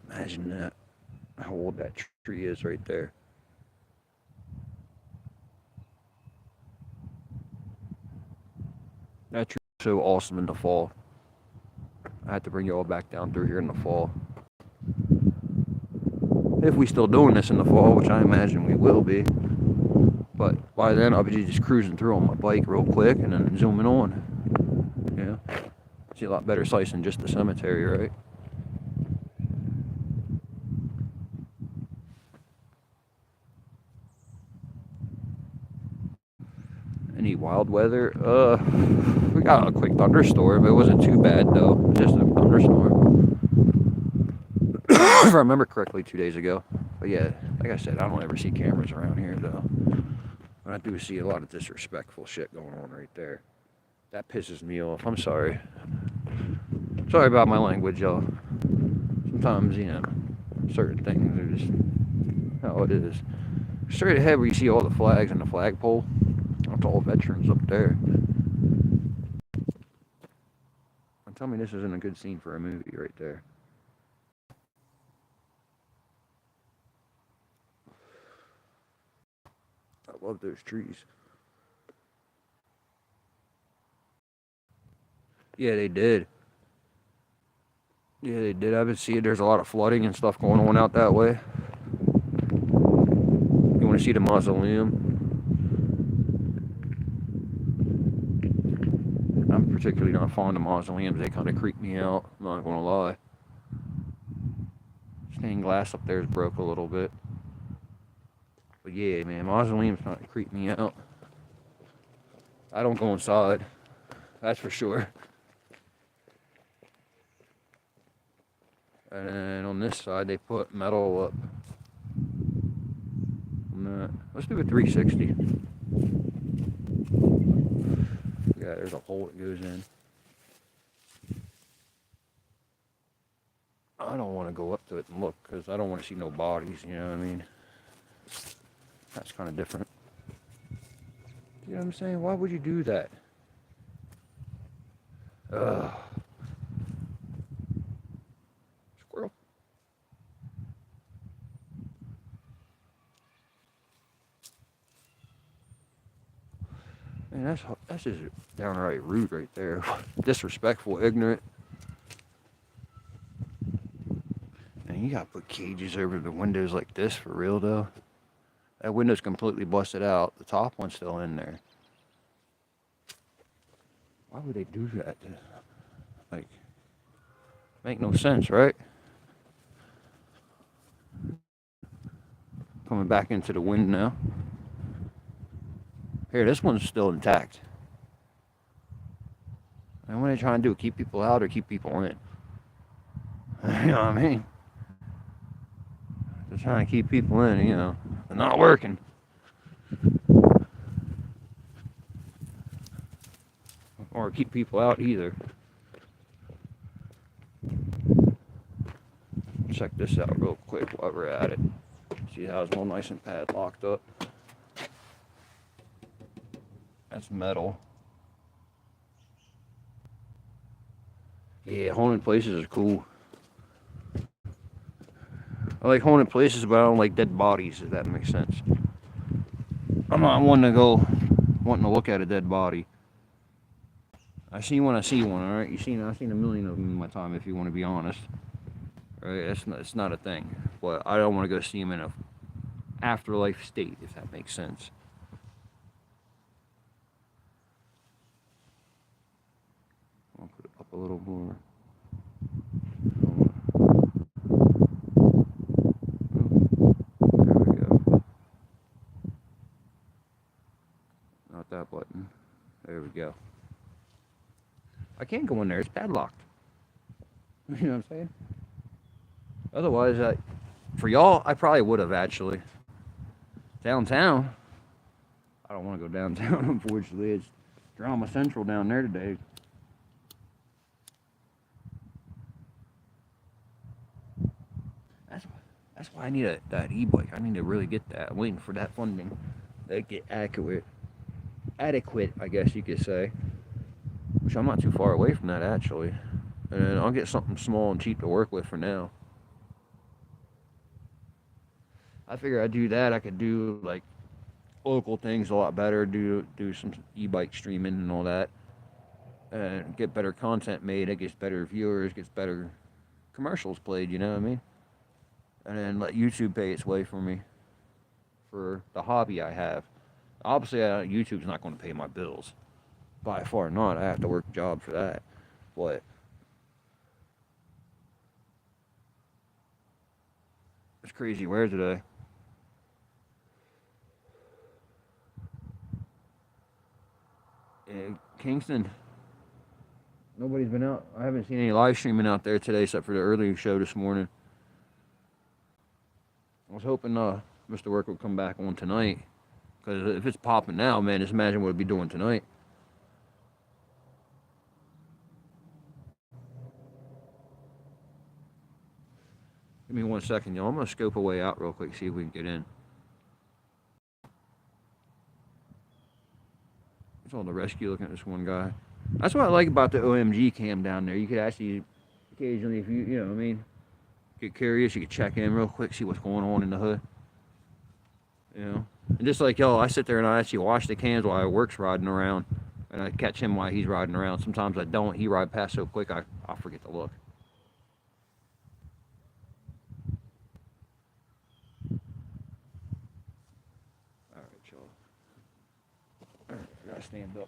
Imagine that. How old that tree is right there. That tree is so awesome in the fall. I have to bring you all back down through here in the fall. If we still doing this in the fall, which I imagine we will be. But by then I'll be just cruising through on my bike real quick and then zooming on. Yeah. See a lot better sights than just the cemetery, right? Any wild weather? We got a quick thunderstorm. It wasn't too bad though. Just a thunderstorm. If I remember correctly, 2 days ago. But yeah, like I said, I don't ever see cameras around here though. But I do see a lot of disrespectful shit going on right there. That pisses me off. I'm sorry. Sorry about my language, y'all. Sometimes, you know, certain things are just how it is. Straight ahead where you see all the flags and the flagpole. That's all veterans up there. And tell me this isn't a good scene for a movie right there. I love those trees. Yeah, they did. Yeah, they did. I've been seeing there's a lot of flooding and stuff going on out that way. You want to see the mausoleum? I'm particularly not fond of mausoleums. They kind of creep me out. I'm not going to lie. Stained glass up there is broke a little bit. But yeah, man, mausoleums not creep me out. I don't go inside. That's for sure. And then on this side, they put metal up. Let's do a 360. Yeah, there's a hole that goes in. I don't want to go up to it and look because I don't want to see no bodies, you know what I mean? That's kind of different. You know what I'm saying? Why would you do that? Ugh. Squirrel. Man, that's just downright rude right there. Disrespectful, ignorant. And you gotta put cages over the windows like this for real though. That window's completely busted out. The top one's still in there. Why would they do that? Like, make no sense, right? Coming back into the wind now. Here, this one's still intact. And what are they trying to do? Keep people out or keep people in? You know what I mean? They're trying to keep people in, you know. They're not working. Or keep people out either. Check this out real quick while we're at it. See how it's all nice and padlocked up. That's metal. Yeah, haunted places are cool. I like haunted places, but I don't like dead bodies, if that makes sense. I'm not one to go wanting to look at a dead body. I see one, I see one, alright? I've seen a million of them in my time, if you want to be honest. Right? It's not a thing. But I don't want to go see them in a afterlife state, if that makes sense. I'll put it up a little more. There we go. Not that button. There we go. I can't go in there. It's padlocked. You know what I'm saying? Otherwise, for y'all, I probably would have actually. Downtown. I don't want to go downtown, unfortunately. It's drama central down there today. That's why I need that e-bike. I need to really get that. I'm waiting for that funding to get adequate, I guess you could say. which I'm not too far away from that actually. And then I'll get something small and cheap to work with for now. I figure I'd do that. I could do like local things a lot better. Do some e-bike streaming and all that, and get better content made. It gets better viewers, gets better commercials played. You know what I mean? And then let YouTube pay its way for me for the hobby I have. Obviously, YouTube's not going to pay my bills. By far not. I have to work a job for that. But it's crazy. Where today? Kingston. Nobody's been out. I haven't seen any live streaming out there today except for the early show this morning. I was hoping Mr. Work would come back on tonight. Because if it's popping now, man, just imagine what it'd be doing tonight. Give me 1 second, y'all. I'm going to scope a way out real quick, see if we can get in. It's on the rescue looking at this one guy. That's what I like about the OMG cam down there. You could actually, occasionally, if you know what I mean, get curious, you could check in real quick, see what's going on in the hood. You know? And just like y'all, I sit there and I actually wash the cans while I work's riding around. And I catch him while he's riding around. Sometimes I don't. He ride past so quick, I'll forget to look. I gotta stand up.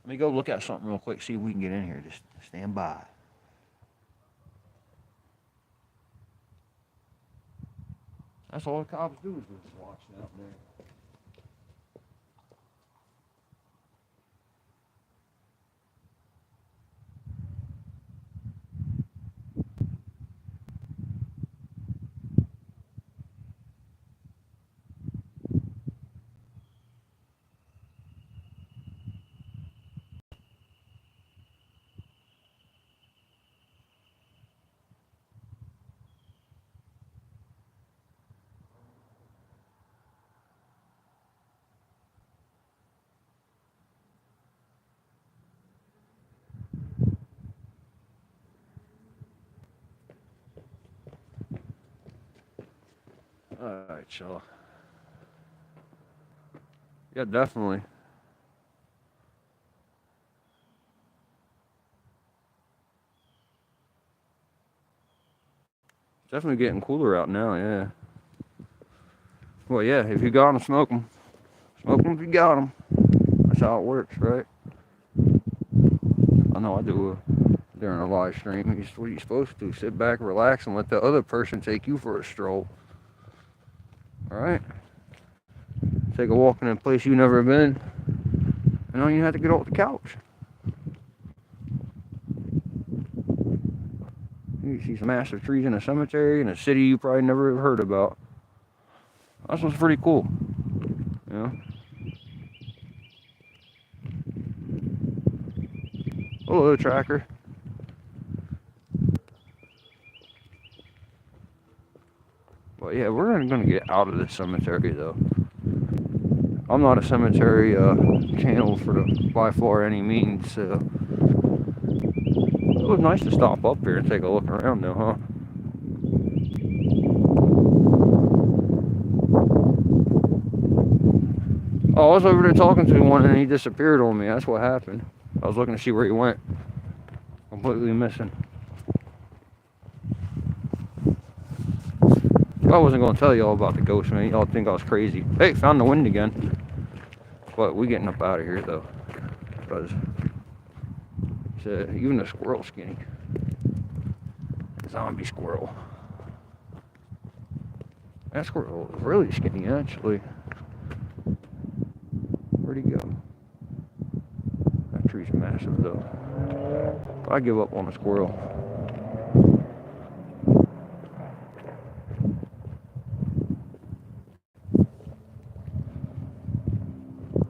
Let me go look at something real quick, see if we can get in here. Just stand by. That's all the cops do is just watching out there. Alright, y'all. Yeah, definitely. Definitely getting cooler out now, yeah. Well, yeah, if you got them, smoke them. Smoke them if you got them. That's how it works, right? I know I do during a live stream. What are you supposed to do? Sit back, relax, and let the other person take you for a stroll. Alright? Take a walk in a place you've never been. And then you have to get off the couch. You see some massive trees in a cemetery in a city you probably never heard about. That's what's pretty cool. You know? Hello, tracker. But yeah, we're gonna get out of this cemetery though. I'm not a cemetery channel for the by far any means. So it was nice to stop up here and take a look around though, huh? Oh, I was over there talking to one and he disappeared on me. That's what happened. I was looking to see where he went. Completely missing. I wasn't going to tell y'all about the ghost, man. Y'all think I was crazy. Hey, found the wind again. But we getting up out of here, though. Because even the squirrel's skinny. Zombie squirrel. That squirrel is really skinny, actually. Where'd he go? That tree's massive, though. I give up on a squirrel.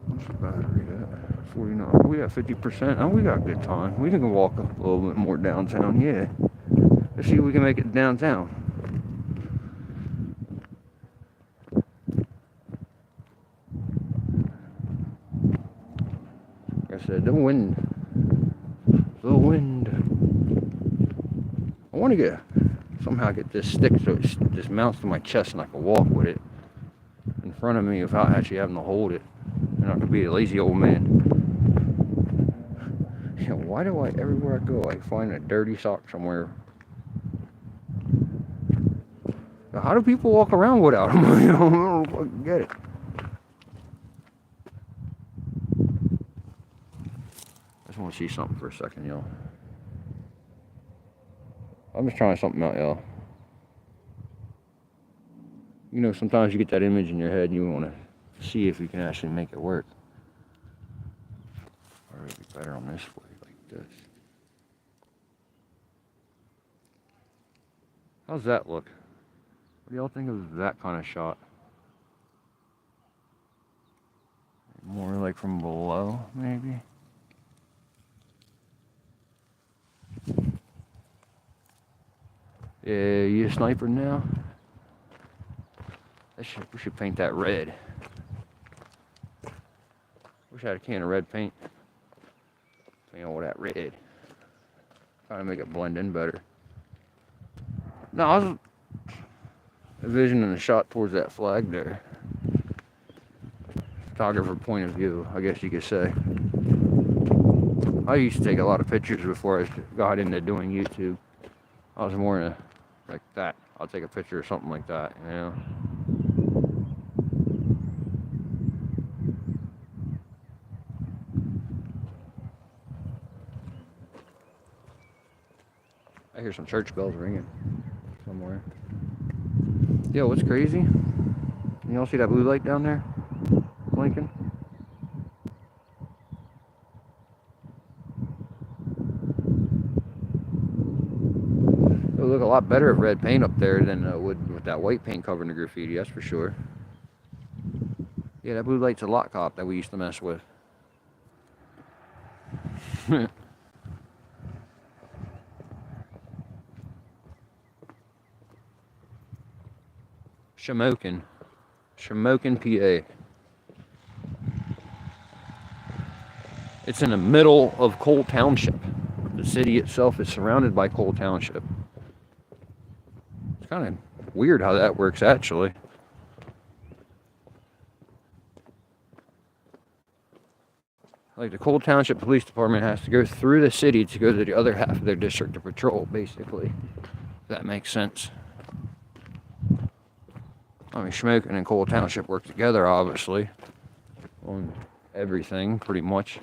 What's the battery at? 49. We got 50%. Oh, we got good time. We can walk a little bit more downtown, yeah. Let's see if we can make it downtown. Like I said, the wind The wind. I want to somehow get this stick so it just mounts to my chest and I can walk with it in front of me without actually having to hold it. And I can be a lazy old man. You know, why do I, everywhere I go, I find a dirty sock somewhere? Now, how do people walk around without them? I don't fucking get it. I just want to see something for a second, y'all. I'm just trying something out, y'all. You know, sometimes you get that image in your head and you want to see if you can actually make it work. Or it'd be better on this way, like this. How's that look? What do y'all think of that kind of shot? More like from below, maybe? Yeah, you a sniper now? We should paint that red. Wish I had a can of red paint. Paint all that red. Trying to make it blend in better. No, I was envisioning a shot towards that flag there. Photographer point of view, I guess you could say. I used to take a lot of pictures before I got into doing YouTube. I was more in like that. I'll take a picture or something like that, you know. I hear some church bells ringing somewhere. Yo, what's crazy? Y'all see that blue light down there blinking? It would look a lot better with red paint up there than it would with that white paint covering the graffiti, that's for sure. Yeah, that blue light's a lot cop that we used to mess with. Shamokin, PA. It's in the middle of Cole Township. The city itself is surrounded by Cole Township. It's kind of weird how that works, actually. Like the Cole Township Police Department has to go through the city to go to the other half of their district to patrol, basically. If that makes sense. I mean, Shamokin and Cole Township work together, obviously, on everything, pretty much.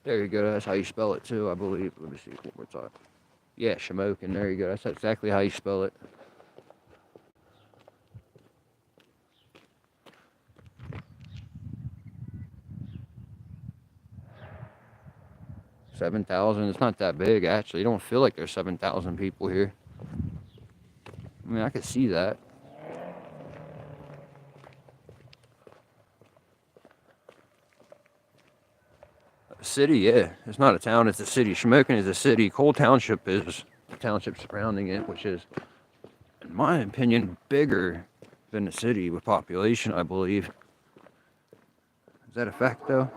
There you go, that's how you spell it too, I believe. Let me see one more time. Yeah, Shamokin, there you go, that's exactly how you spell it. $7,000, it's not that big, actually. You don't feel like there's 7,000 people here. I mean, I could see that. City, yeah. It's not a town, it's a city. Shamokin is a city. Cole Township is the township surrounding it, which is, in my opinion, bigger than the city with population, I believe. Is that a fact, though?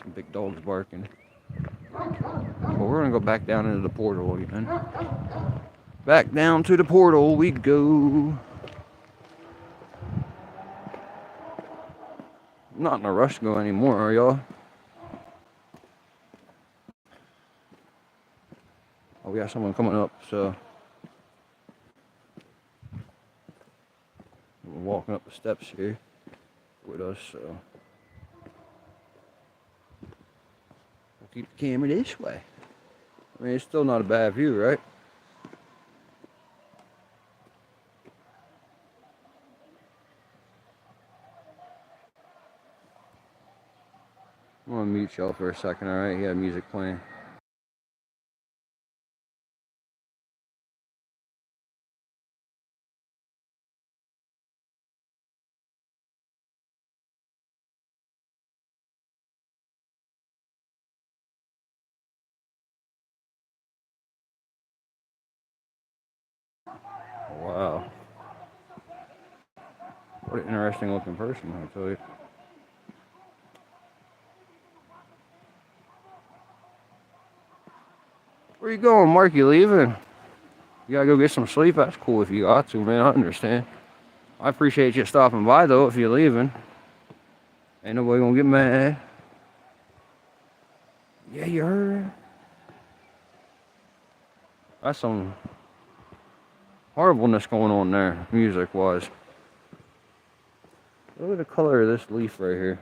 Some big dogs barking. Well, we're gonna go back down into the portal again. Back down to the portal we go. I'm not in a rush to go anymore, are y'all? Oh, we got someone coming up, so we're walking up the steps here with us, so we'll keep the camera this way. I mean, it's still not a bad view, right? I'm gonna mute y'all for a second, alright? He had music playing. Wow. What an interesting looking person, I tell you. Where you going, Mark? You leaving? You gotta go get some sleep. That's cool if you got to, man. I understand. I appreciate you stopping by, though, if you're leaving. Ain't nobody gonna get mad. Yeah, you heard? That's some horribleness going on there, music-wise. Look at the color of this leaf right here.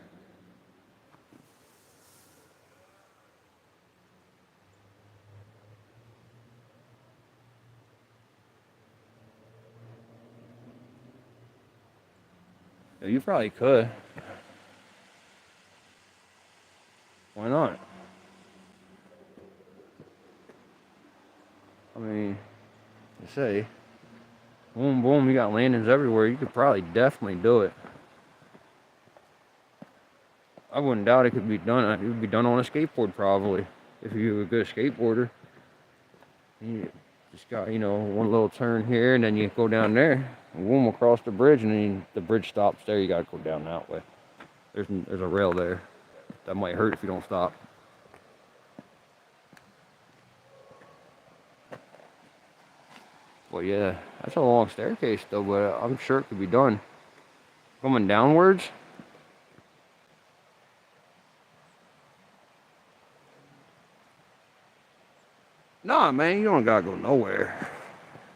Yeah, you probably could. Why not? I mean, you say, boom, boom, you got landings everywhere. You could probably definitely do it. I wouldn't doubt it could be done. It would be done on a skateboard probably. If you're a good skateboarder. You just got, one little turn here and then you go down there. And boom, across the bridge and then the bridge stops there. You got to go down that way. There's a rail there. That might hurt if you don't stop. Well, yeah, that's a long staircase though, but I'm sure it could be done. Coming downwards. Nah, man, you don't gotta go nowhere.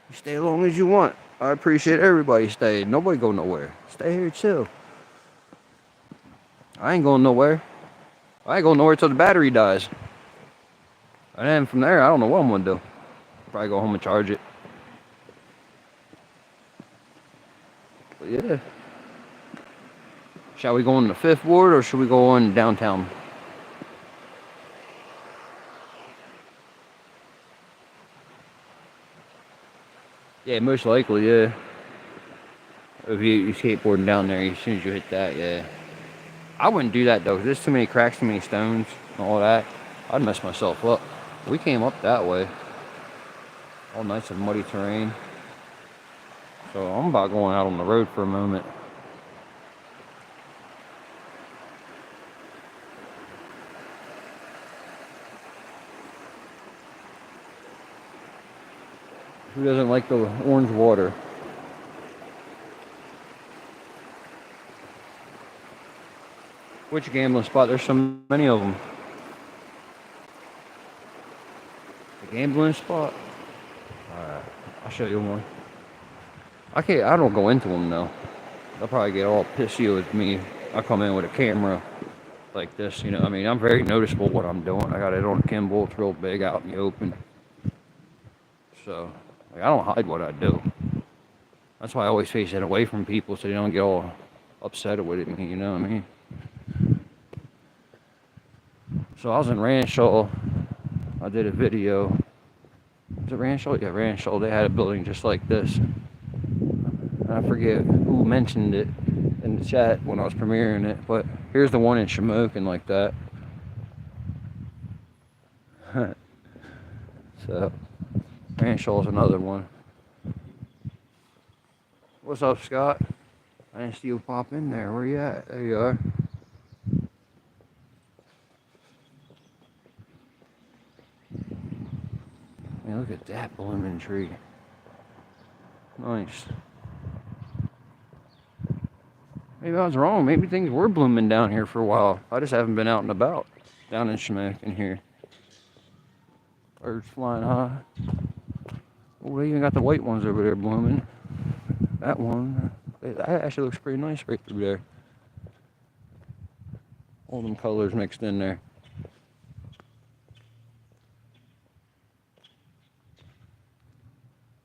You stay as long as you want. I appreciate everybody staying. Nobody go nowhere. Stay here, chill. I ain't going nowhere. I ain't going nowhere till the battery dies. And then from there, I don't know what I'm gonna do. Probably go home and charge it. But yeah. Shall we go on the Fifth Ward or should we go on downtown? Yeah, most likely, yeah. If you skateboarding down there, as soon as you hit that, yeah. I wouldn't do that though, because there's too many cracks, too many stones, and all that. I'd mess myself up. We came up that way. All nice and muddy terrain. So I'm about going out on the road for a moment. Who doesn't like the orange water? Which gambling spot? There's so many of them. The gambling spot? Alright, I'll show you one. I don't go into them though. They'll probably get all pissy with me. I come in with a camera like this, I mean, I'm very noticeable what I'm doing. I got it on a gimbal, it's real big out in the open. So, I don't hide what I do. That's why I always face it away from people so they don't get all upset with me, you know what I mean? So I was in Rancho. I did a video. Was it Rancho? Yeah, Rancho. They had a building just like this. And I forget who mentioned it in the chat when I was premiering it, but here's the one in Shamokin like that. So, Rancho is another one. What's up, Scott? I didn't see you pop in there. Where you at? There you are. Man, look at that blooming tree. Nice. Maybe I was wrong. Maybe things were blooming down here for a while. I just haven't been out and about down in Shamokin here. Birds flying high. Oh, they even got the white ones over there blooming. That one, that actually looks pretty nice right through there. All them colors mixed in there.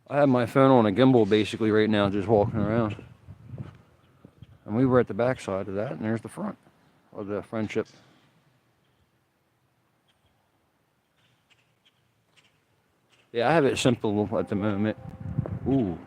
I have my phone on a gimbal basically right now, just walking around. And we were at the back side of that, and there's the front of the Friendship. Yeah, I have it simple at the moment. Ooh.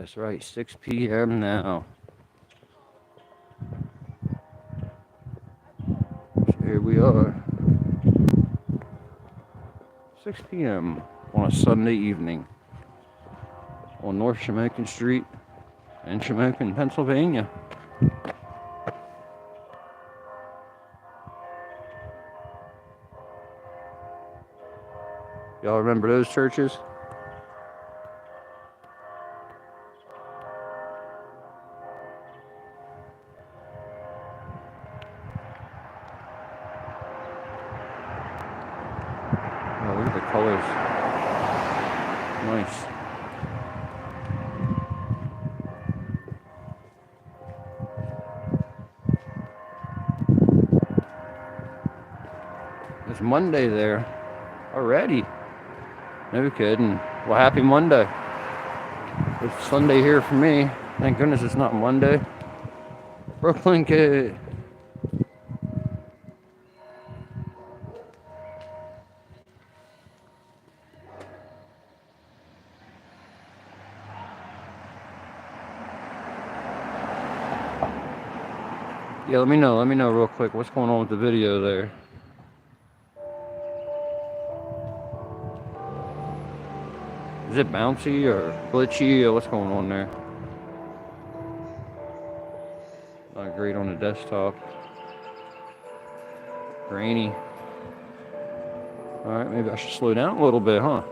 That's right, 6 p.m. now. So here we are. 6 p.m. on a Sunday evening on North Shamokin Street in Shamokin, Pennsylvania. Y'all remember those churches? Oh, look at the colors. Nice. It's Monday there already. No kidding. Well, happy Monday. It's Sunday here for me. Thank goodness it's not Monday. Brooklyn kid. Yeah, let me know real quick what's going on with the video there. Is it bouncy or glitchy or what's going on there? Not great on the desktop. Grainy. Alright, maybe I should slow down a little bit, huh?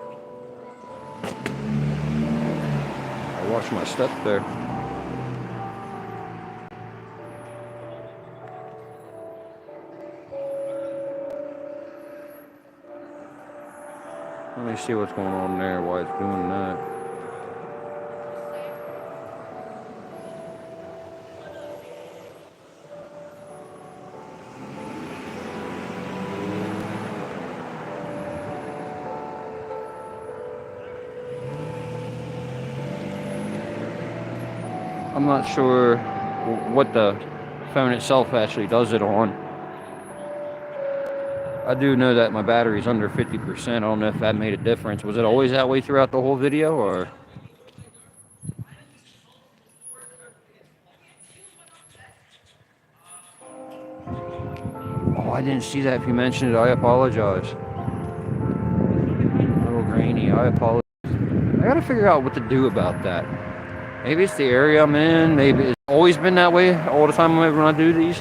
I watch my step there. Let me see what's going on there, why it's doing that. I'm not sure what the phone itself actually does it on. I do know that my battery's under 50%. I don't know if that made a difference. Was it always that way throughout the whole video, or? Oh, I didn't see that. If you mentioned it, I apologize. A little grainy. I apologize. I gotta figure out what to do about that. Maybe it's the area I'm in. Maybe it's always been that way all the time when I do these.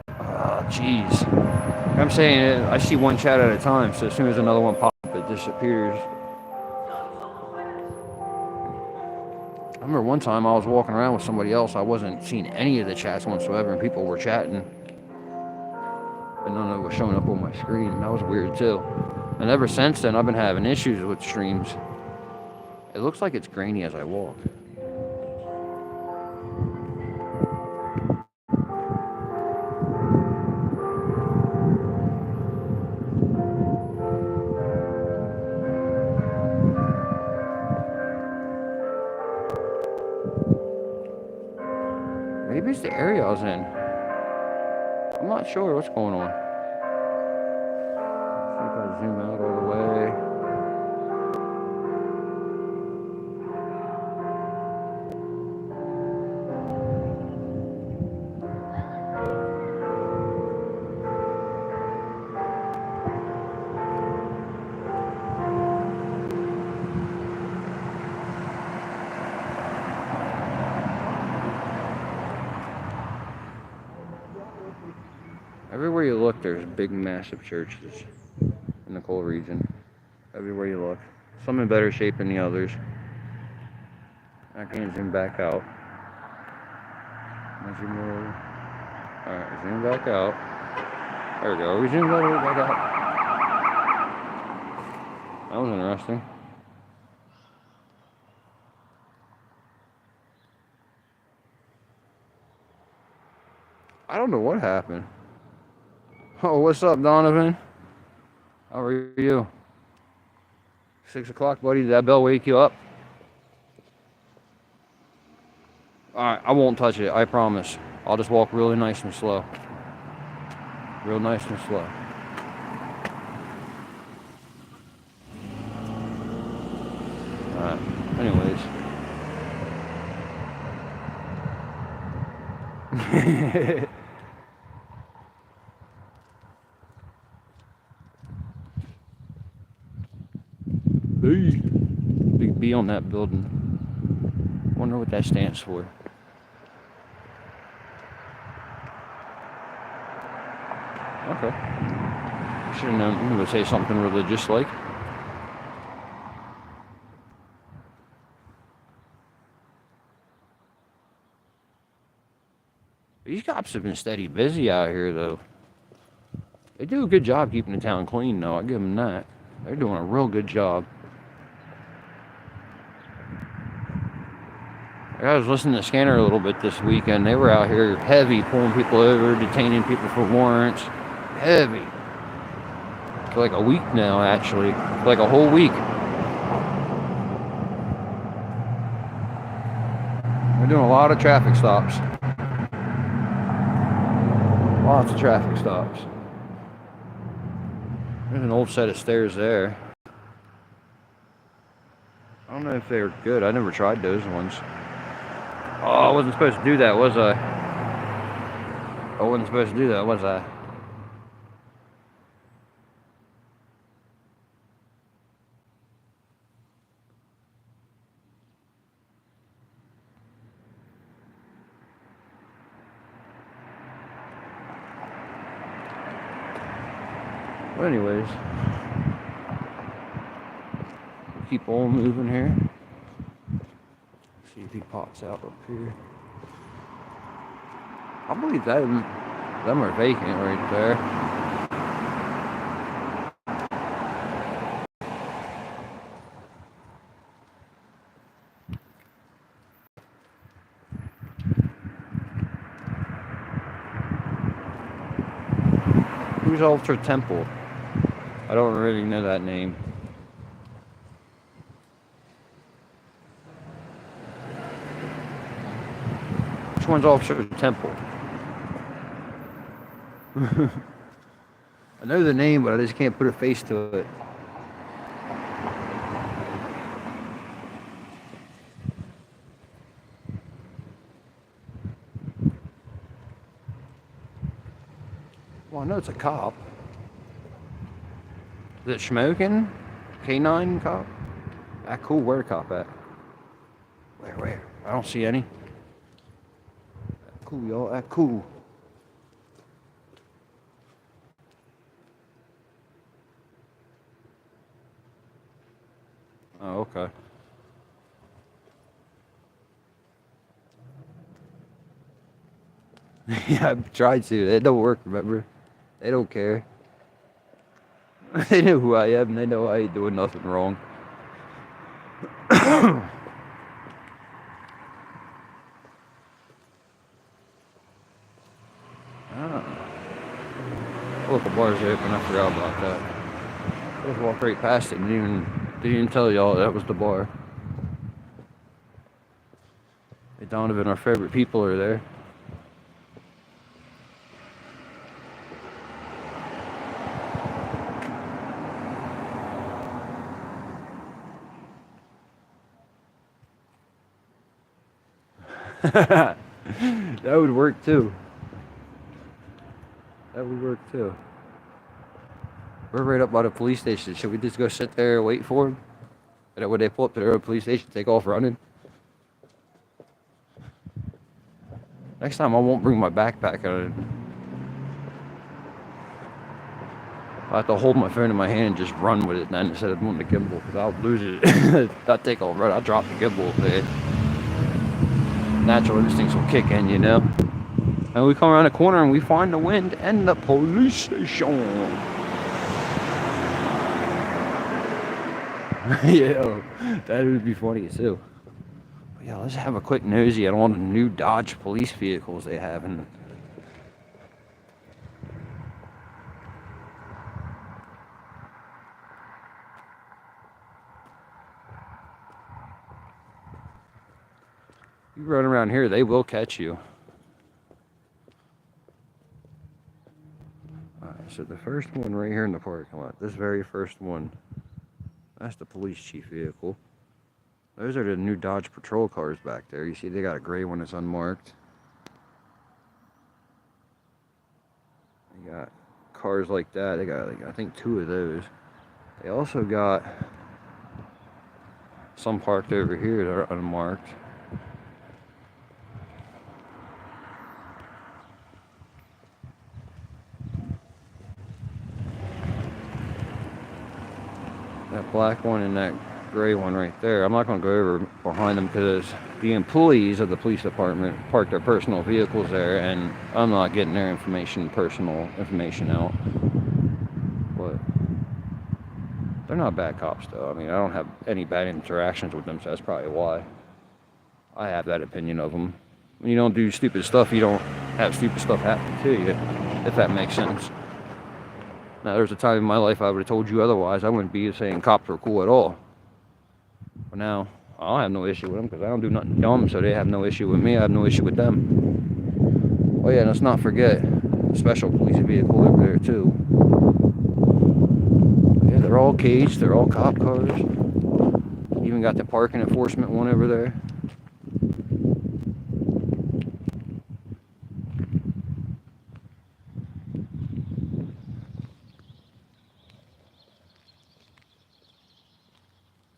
Oh, jeez. I'm saying I see one chat at a time, so as soon as another one pops up, it disappears. I remember one time I was walking around with somebody else. I wasn't seeing any of the chats whatsoever, and people were chatting. And none of it was showing up on my screen. That was weird, too. And ever since then, I've been having issues with streams. It looks like it's grainy as I walk. Maybe it's the area I was in. I'm not sure what's going on. See if I zoom out all the way. Everywhere you look, there's big, massive churches in the coal region. Everywhere you look. Some in better shape than the others. I can zoom back out. Zoom over. Alright, zoom back out. There we go. We zoomed all the way back out. That was interesting. I don't know what happened. Oh, what's up, Donovan? How are you? 6 o'clock, buddy. Did that bell wake you up? Alright, I won't touch it. I promise. I'll just walk really nice and slow. Real nice and slow. Alright. Anyways. Hey, big B on that building. Wonder what that stands for. Okay. Should have known he would say something religious like. These cops have been steady busy out here, though. They do a good job keeping the town clean, though. I give them that. They're doing a real good job. I was listening to Scanner a little bit this weekend. They were out here heavy, pulling people over, detaining people for warrants. Heavy. For like a week now, actually. For like a whole week. They're doing a lot of traffic stops. Lots of traffic stops. There's an old set of stairs there. I don't know if they're good. I never tried those ones. Oh, I wasn't supposed to do that, was I? I wasn't supposed to do that, was I? Well, anyways, keep on moving here. See if he pops out up here. I believe that them are vacant right there. Who's Ultra Temple? I don't really know that name. Which one's Officer Temple? I know the name, but I just can't put a face to it. Well, I know it's a cop. Is it smoking? K9 cop? Ah, cool. Where a cop at? Where? I don't see any. Cool, y'all. Ah, cool. Oh, okay. Yeah, I've tried to. It don't work, remember? They don't care. They know who I am, and they know I ain't doing nothing wrong. Look, the bar's open. I forgot about that. I just walked right past it and didn't even tell y'all that was the bar. Hey, Donovan, our favorite people are there. That would work too. That would work too. We're right up by the police station. Should we just go sit there and wait for them? And then when they pull up to their own police station, take off running? Next time I won't bring my backpack out. I have to hold my phone in my hand and just run with it then instead of doing the gimbal, because I'll lose it. I'll take a run. I'll drop the gimbal if it. Natural instincts will kick in, you know. And we come around the corner and we find the wind and the police station. Yeah, that would be funny too. But yeah, let's have a quick nosy at all the new Dodge police vehicles they have in. You run around here, they will catch you. Alright, so the first one right here in the parking lot, this very first one, that's the police chief vehicle. Those are the new Dodge Patrol cars back there. You see they got a gray one that's unmarked. They got cars like that. They got, like, I think 2 of those. They also got some parked over here that are unmarked. That black one and that gray one right there. I'm not going to go over behind them because the employees of the police department park their personal vehicles there, and I'm not getting their personal information out. But they're not bad cops, though. I mean, I don't have any bad interactions with them, so that's probably why I have that opinion of them. When you don't do stupid stuff, you don't have stupid stuff happen to you, if that makes sense. Now, there's a time in my life I would have told you otherwise. I wouldn't be saying cops are cool at all. But now, I have no issue with them because I don't do nothing dumb, so they have no issue with me. I have no issue with them. Oh yeah, let's not forget the special police vehicle over there too. Yeah, they're all caged. They're all cop cars. Even got the parking enforcement one over there.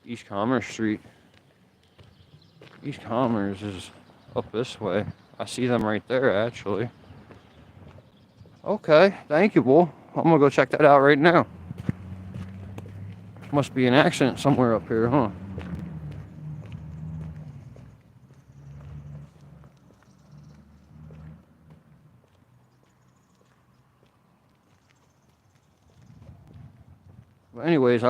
East Commerce Street. East Commerce is up this way. I see them right there, actually. Okay, thank you, boy. I'm gonna go check that out right now. Must be an accident somewhere up here, huh? Well, anyways,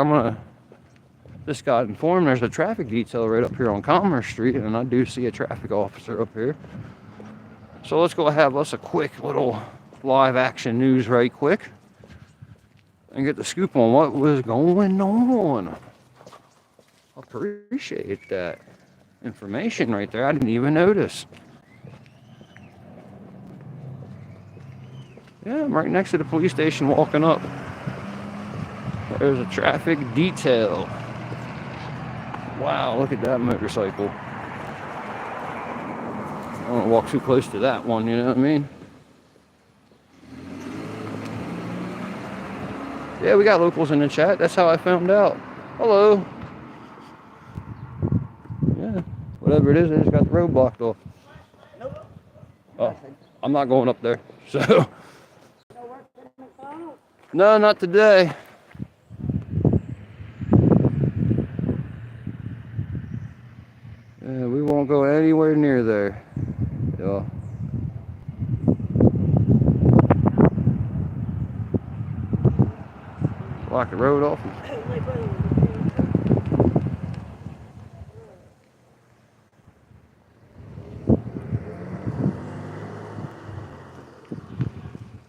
just got informed there's a traffic detail right up here on Commerce Street, and I do see a traffic officer up here. So let's go have us a quick little live action news right quick and get the scoop on what was going on. Appreciate that information right there. I didn't even notice. Yeah, I'm right next to the police station walking up. There's a traffic detail. Wow, look at that motorcycle. I don't want to walk too close to that one, you know what I mean? Yeah, we got locals in the chat. That's how I found out. Hello. Yeah, whatever it is, they just got the road blocked off. Oh, I'm not going up there, so. No, not today. We won't go anywhere near there. Yeah. Block the road off.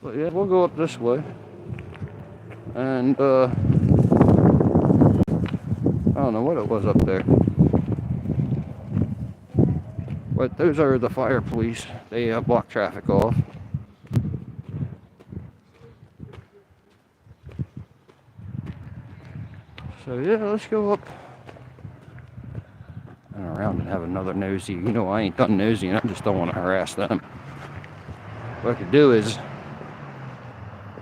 But yeah, we'll go up this way. And I don't know what it was up there. But those are the fire police. They block traffic off. So yeah, let's go up and around and have another nosy. You know, I ain't done nosy, and I just don't want to harass them. What I could do is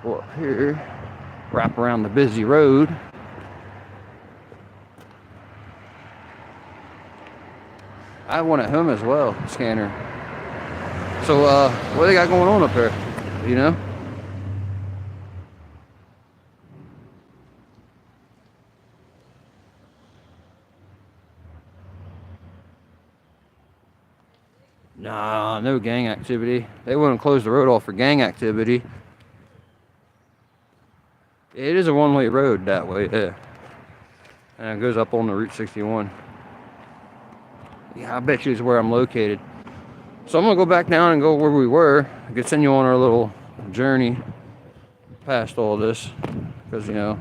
go up here, wrap around the busy road. I have one at home as well, scanner. So, what they got going on up here? You know? Nah, no gang activity. They wouldn't close the road off for gang activity. It is a one-way road that way, yeah. And it goes up on the Route 61. Yeah, I bet you is where I'm located. So I'm gonna go back down and go where we were. Continue on our little journey past all this, because you know,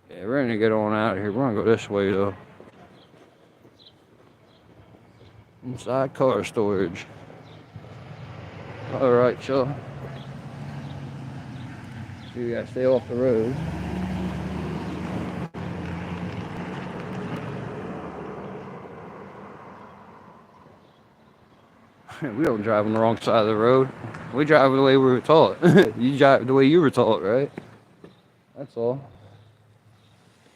yeah, we're gonna get on out of here. We're gonna go this way though. Inside car storage. All right, y'all. So you gotta stay off the road. We don't drive on the wrong side of the road. We drive the way we were taught. You drive the way you were taught, right? That's all.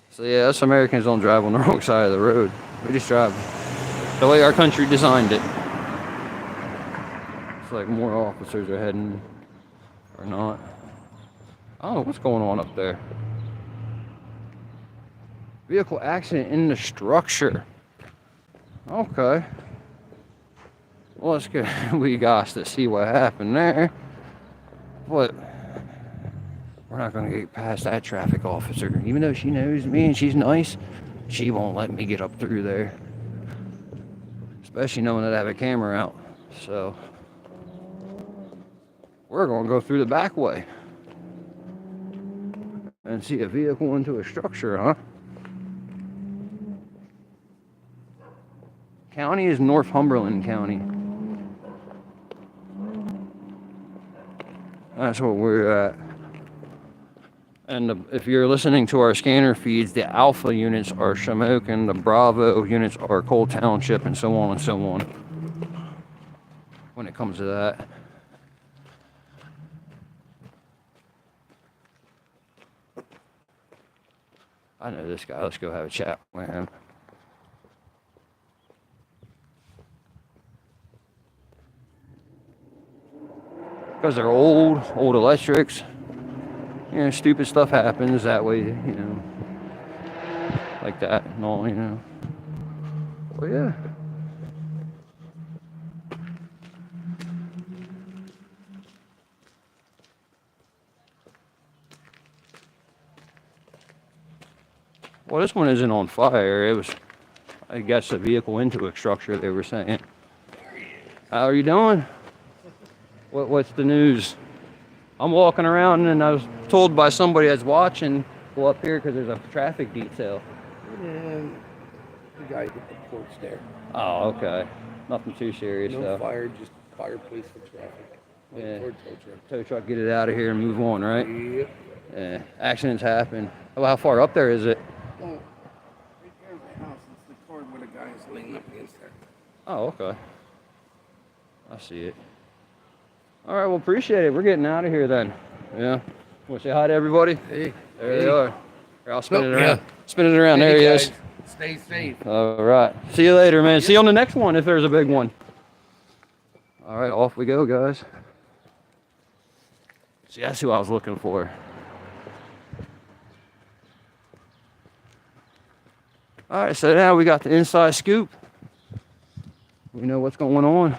So yeah, us Americans don't drive on the wrong side of the road. We just drive the way our country designed it. It's like more officers are heading or not. I don't know what's going on up there. Vehicle accident in the structure. Okay. Well, let's go. We got to see what happened there. But we're not going to get past that traffic officer. Even though she knows me and she's nice, she won't let me get up through there. Especially knowing that I have a camera out. So we're going to go through the back way and see a vehicle into a structure, huh? County is Northumberland County. That's what we're at. And if you're listening to our scanner feeds, the Alpha units are Shamokin, the Bravo units are Cole Township, and so on and so on. When it comes to that. I know this guy. Let's go have a chat with him. Because they're old electrics. You know, stupid stuff happens that way, you know. Like that and all, you know. Well, yeah. Well, this one isn't on fire. It was, I guess, a vehicle into a structure, they were saying. How are you doing? What's the news? I'm walking around and I was told by somebody that's watching, go up here because there's a traffic detail. And the guy hit the porch there. Oh, okay. Nothing too serious No though. fire, just fireplace for traffic. Yeah. Tow truck. Tow truck, get it out of here and move on, right? Yep. Yeah. Accidents happen. Well, how far up there is it? Well, right there's the house. It's the cord where the guy is leaning up against there. Oh, okay. I see it. All right, well, appreciate it. We're getting out of here then. Yeah. Want to say hi to everybody? Hey. There they are. Here, I'll spin Oh, it around. yeah. Spin it around. There he is. Stay safe. All right. See you later, man. See you on the next one if there's a big one. All right, off we go, guys. See, that's who I was looking for. All right, so now we got the inside scoop. We know what's going on.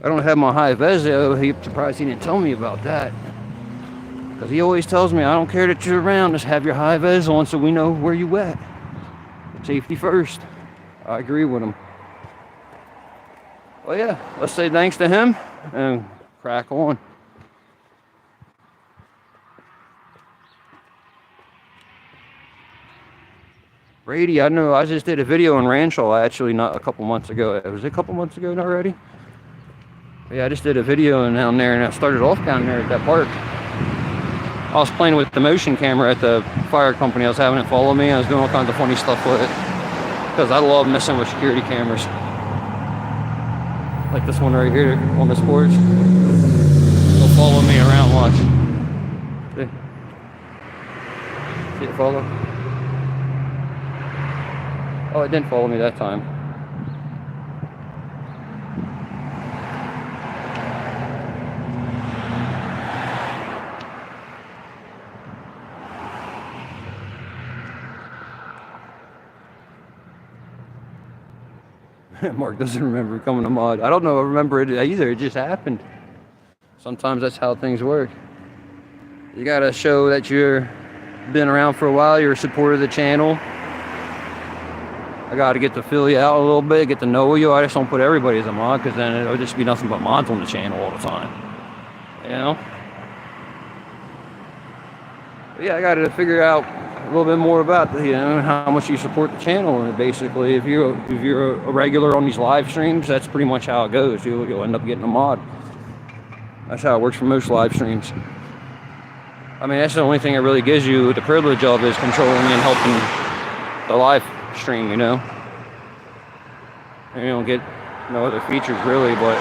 I don't have my high vis though. I'm surprised he didn't tell me about that. Because he always tells me, I don't care that you're around, just have your high vis on so we know where you at. Safety first. I agree with him. Well, yeah, let's say thanks to him and crack on. Brady, I know I just did a video in Rancho actually not a couple months ago. Was it a couple months ago already? Yeah, I just did a video down there and I started off down there at that park. I was playing with the motion camera at the fire company. I was having it follow me. I was doing all kinds of funny stuff with it. Because I love messing with security cameras. Like this one right here on this porch. It'll follow me around, watch. See it follow? Oh, it didn't follow me that time. Mark doesn't remember becoming a mod. I don't know, I remember it either. It just happened. Sometimes that's how things work. You gotta show that you're been around for a while, you're a supporter of the channel. I gotta get to fill you out a little bit, get to know you. I just don't put everybody as a mod because then it'll just be nothing but mods on the channel all the time. You know? But yeah, I gotta figure out a little bit more about the, you know, how much you support the channel. And basically, if you're a regular on these live streams, that's pretty much how it goes. You'll end up getting a mod. That's how it works for most live streams. I mean, that's the only thing it really gives you the privilege of is controlling and helping the live stream, you know. And you don't get no other features really, but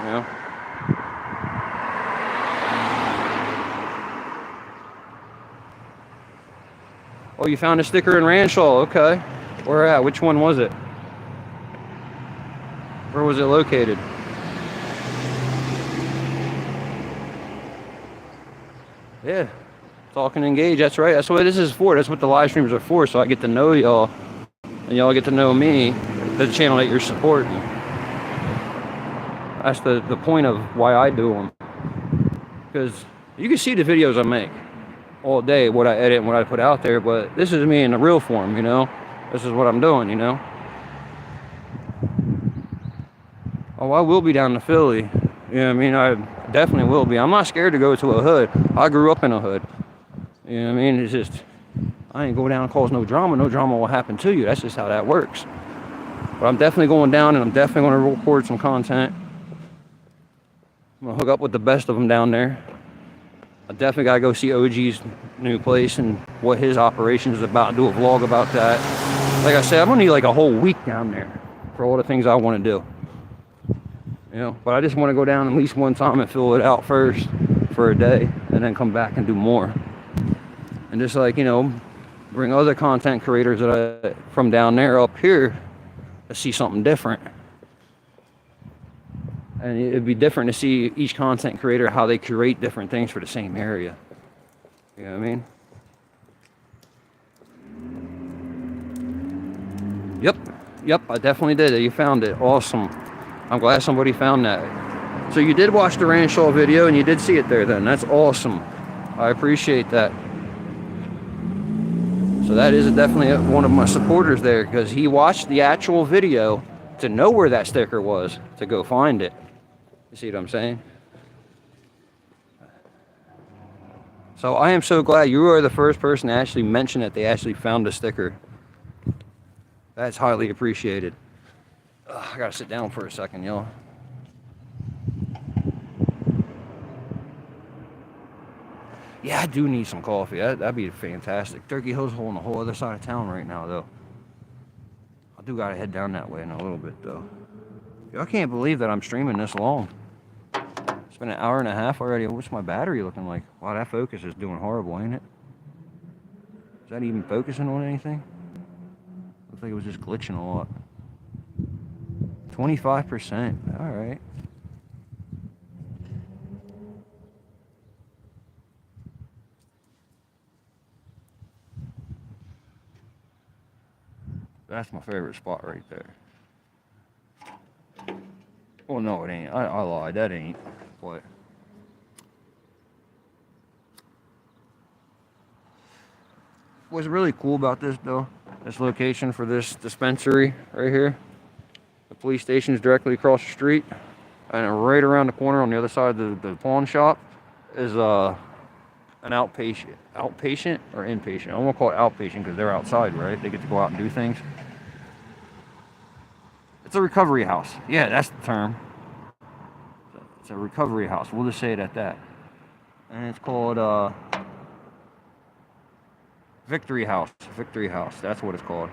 you know. Oh, you found a sticker in Rancho. Okay. Where at? Which one was it? Where was it located? Yeah. Talk and engage. That's right. That's what this is for. That's what the live streams are for. So I get to know y'all, and y'all get to know me, the channel that you're supporting. That's the point of why I do them. Because you can see the videos I make all day, what I edit and what I put out there, but this is me in the real form, you know? This is what I'm doing, you know? Oh, I will be down to Philly. You know what I mean? I definitely will be. I'm not scared to go to a hood. I grew up in a hood. You know what I mean? It's just, I ain't go down and cause no drama. No drama will happen to you. That's just how that works. But I'm definitely going down, and I'm definitely going to record some content. I'm going to hook up with the best of them down there. I definitely got to go see OG's new place and what his operation is about, do a vlog about that. Like I said, I'm going to need like a whole week down there for all the things I want to do. You know, but I just want to go down at least one time and fill it out first for a day and then come back and do more. And just like, you know, bring other content creators that from down there up here to see something different. And it'd be different to see each content creator, how they curate different things for the same area. You know what I mean? Yep, I definitely did it. You found it. Awesome. I'm glad somebody found that. So you did watch the Rancho video and you did see it there then. That's awesome. I appreciate that. So that is definitely one of my supporters there, because he watched the actual video to know where that sticker was, to go find it. You see what I'm saying? So I am so glad you are the first person to actually mention that they actually found the sticker. That's highly appreciated. Ugh, I gotta sit down for a second, y'all. Yeah, I do need some coffee. That'd be fantastic. Turkey Hill's on the whole other side of town right now, though. I do gotta head down that way in a little bit, though. I can't believe that I'm streaming this long. It's been an hour and a half already. What's my battery looking like? Wow, that focus is doing horrible, ain't it? Is that even focusing on anything? Looks like it was just glitching a lot. 25%. All right. That's my favorite spot right there. Well, no, it ain't. I lied. That ain't. What? What's really cool about this, though, this location for this dispensary right here, the police station is directly across the street, and right around the corner on the other side of the pawn shop is an outpatient or inpatient. I won't call it outpatient because they're outside, right? They get to go out and do things. It's a recovery house. Yeah, that's the term. It's a recovery house. We'll just say it at that. And it's called Victory House. Victory House. That's what it's called.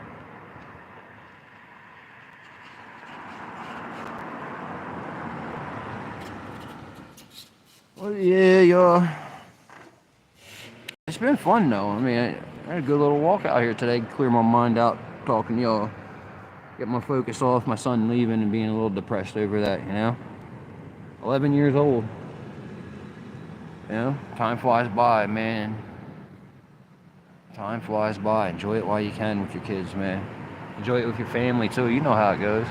Well, yeah, y'all. It's been fun, though. I mean, I had a good little walk out here today. Clear my mind out talking to y'all. Get my focus off my son leaving and being a little depressed over that, you know? 11 years old. You know? Time flies by, man. Time flies by. Enjoy it while you can with your kids, man. Enjoy it with your family, too. You know how it goes.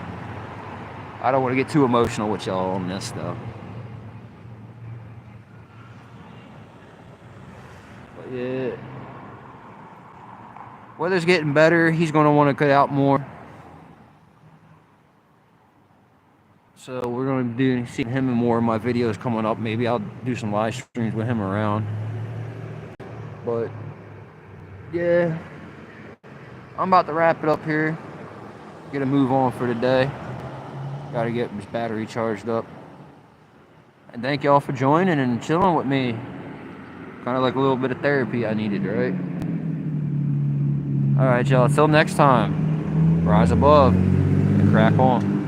I don't want to get too emotional with y'all on this, though. But, yeah. Weather's getting better. He's going to want to cut out more. So we're going to be seeing him in more of my videos coming up. Maybe I'll do some live streams with him around. But, yeah. I'm about to wrap it up here. Get a move on for today. Got to get this battery charged up. And thank y'all for joining and chilling with me. Kind of like a little bit of therapy I needed, right? Alright, y'all. Till next time. Rise above and crack on.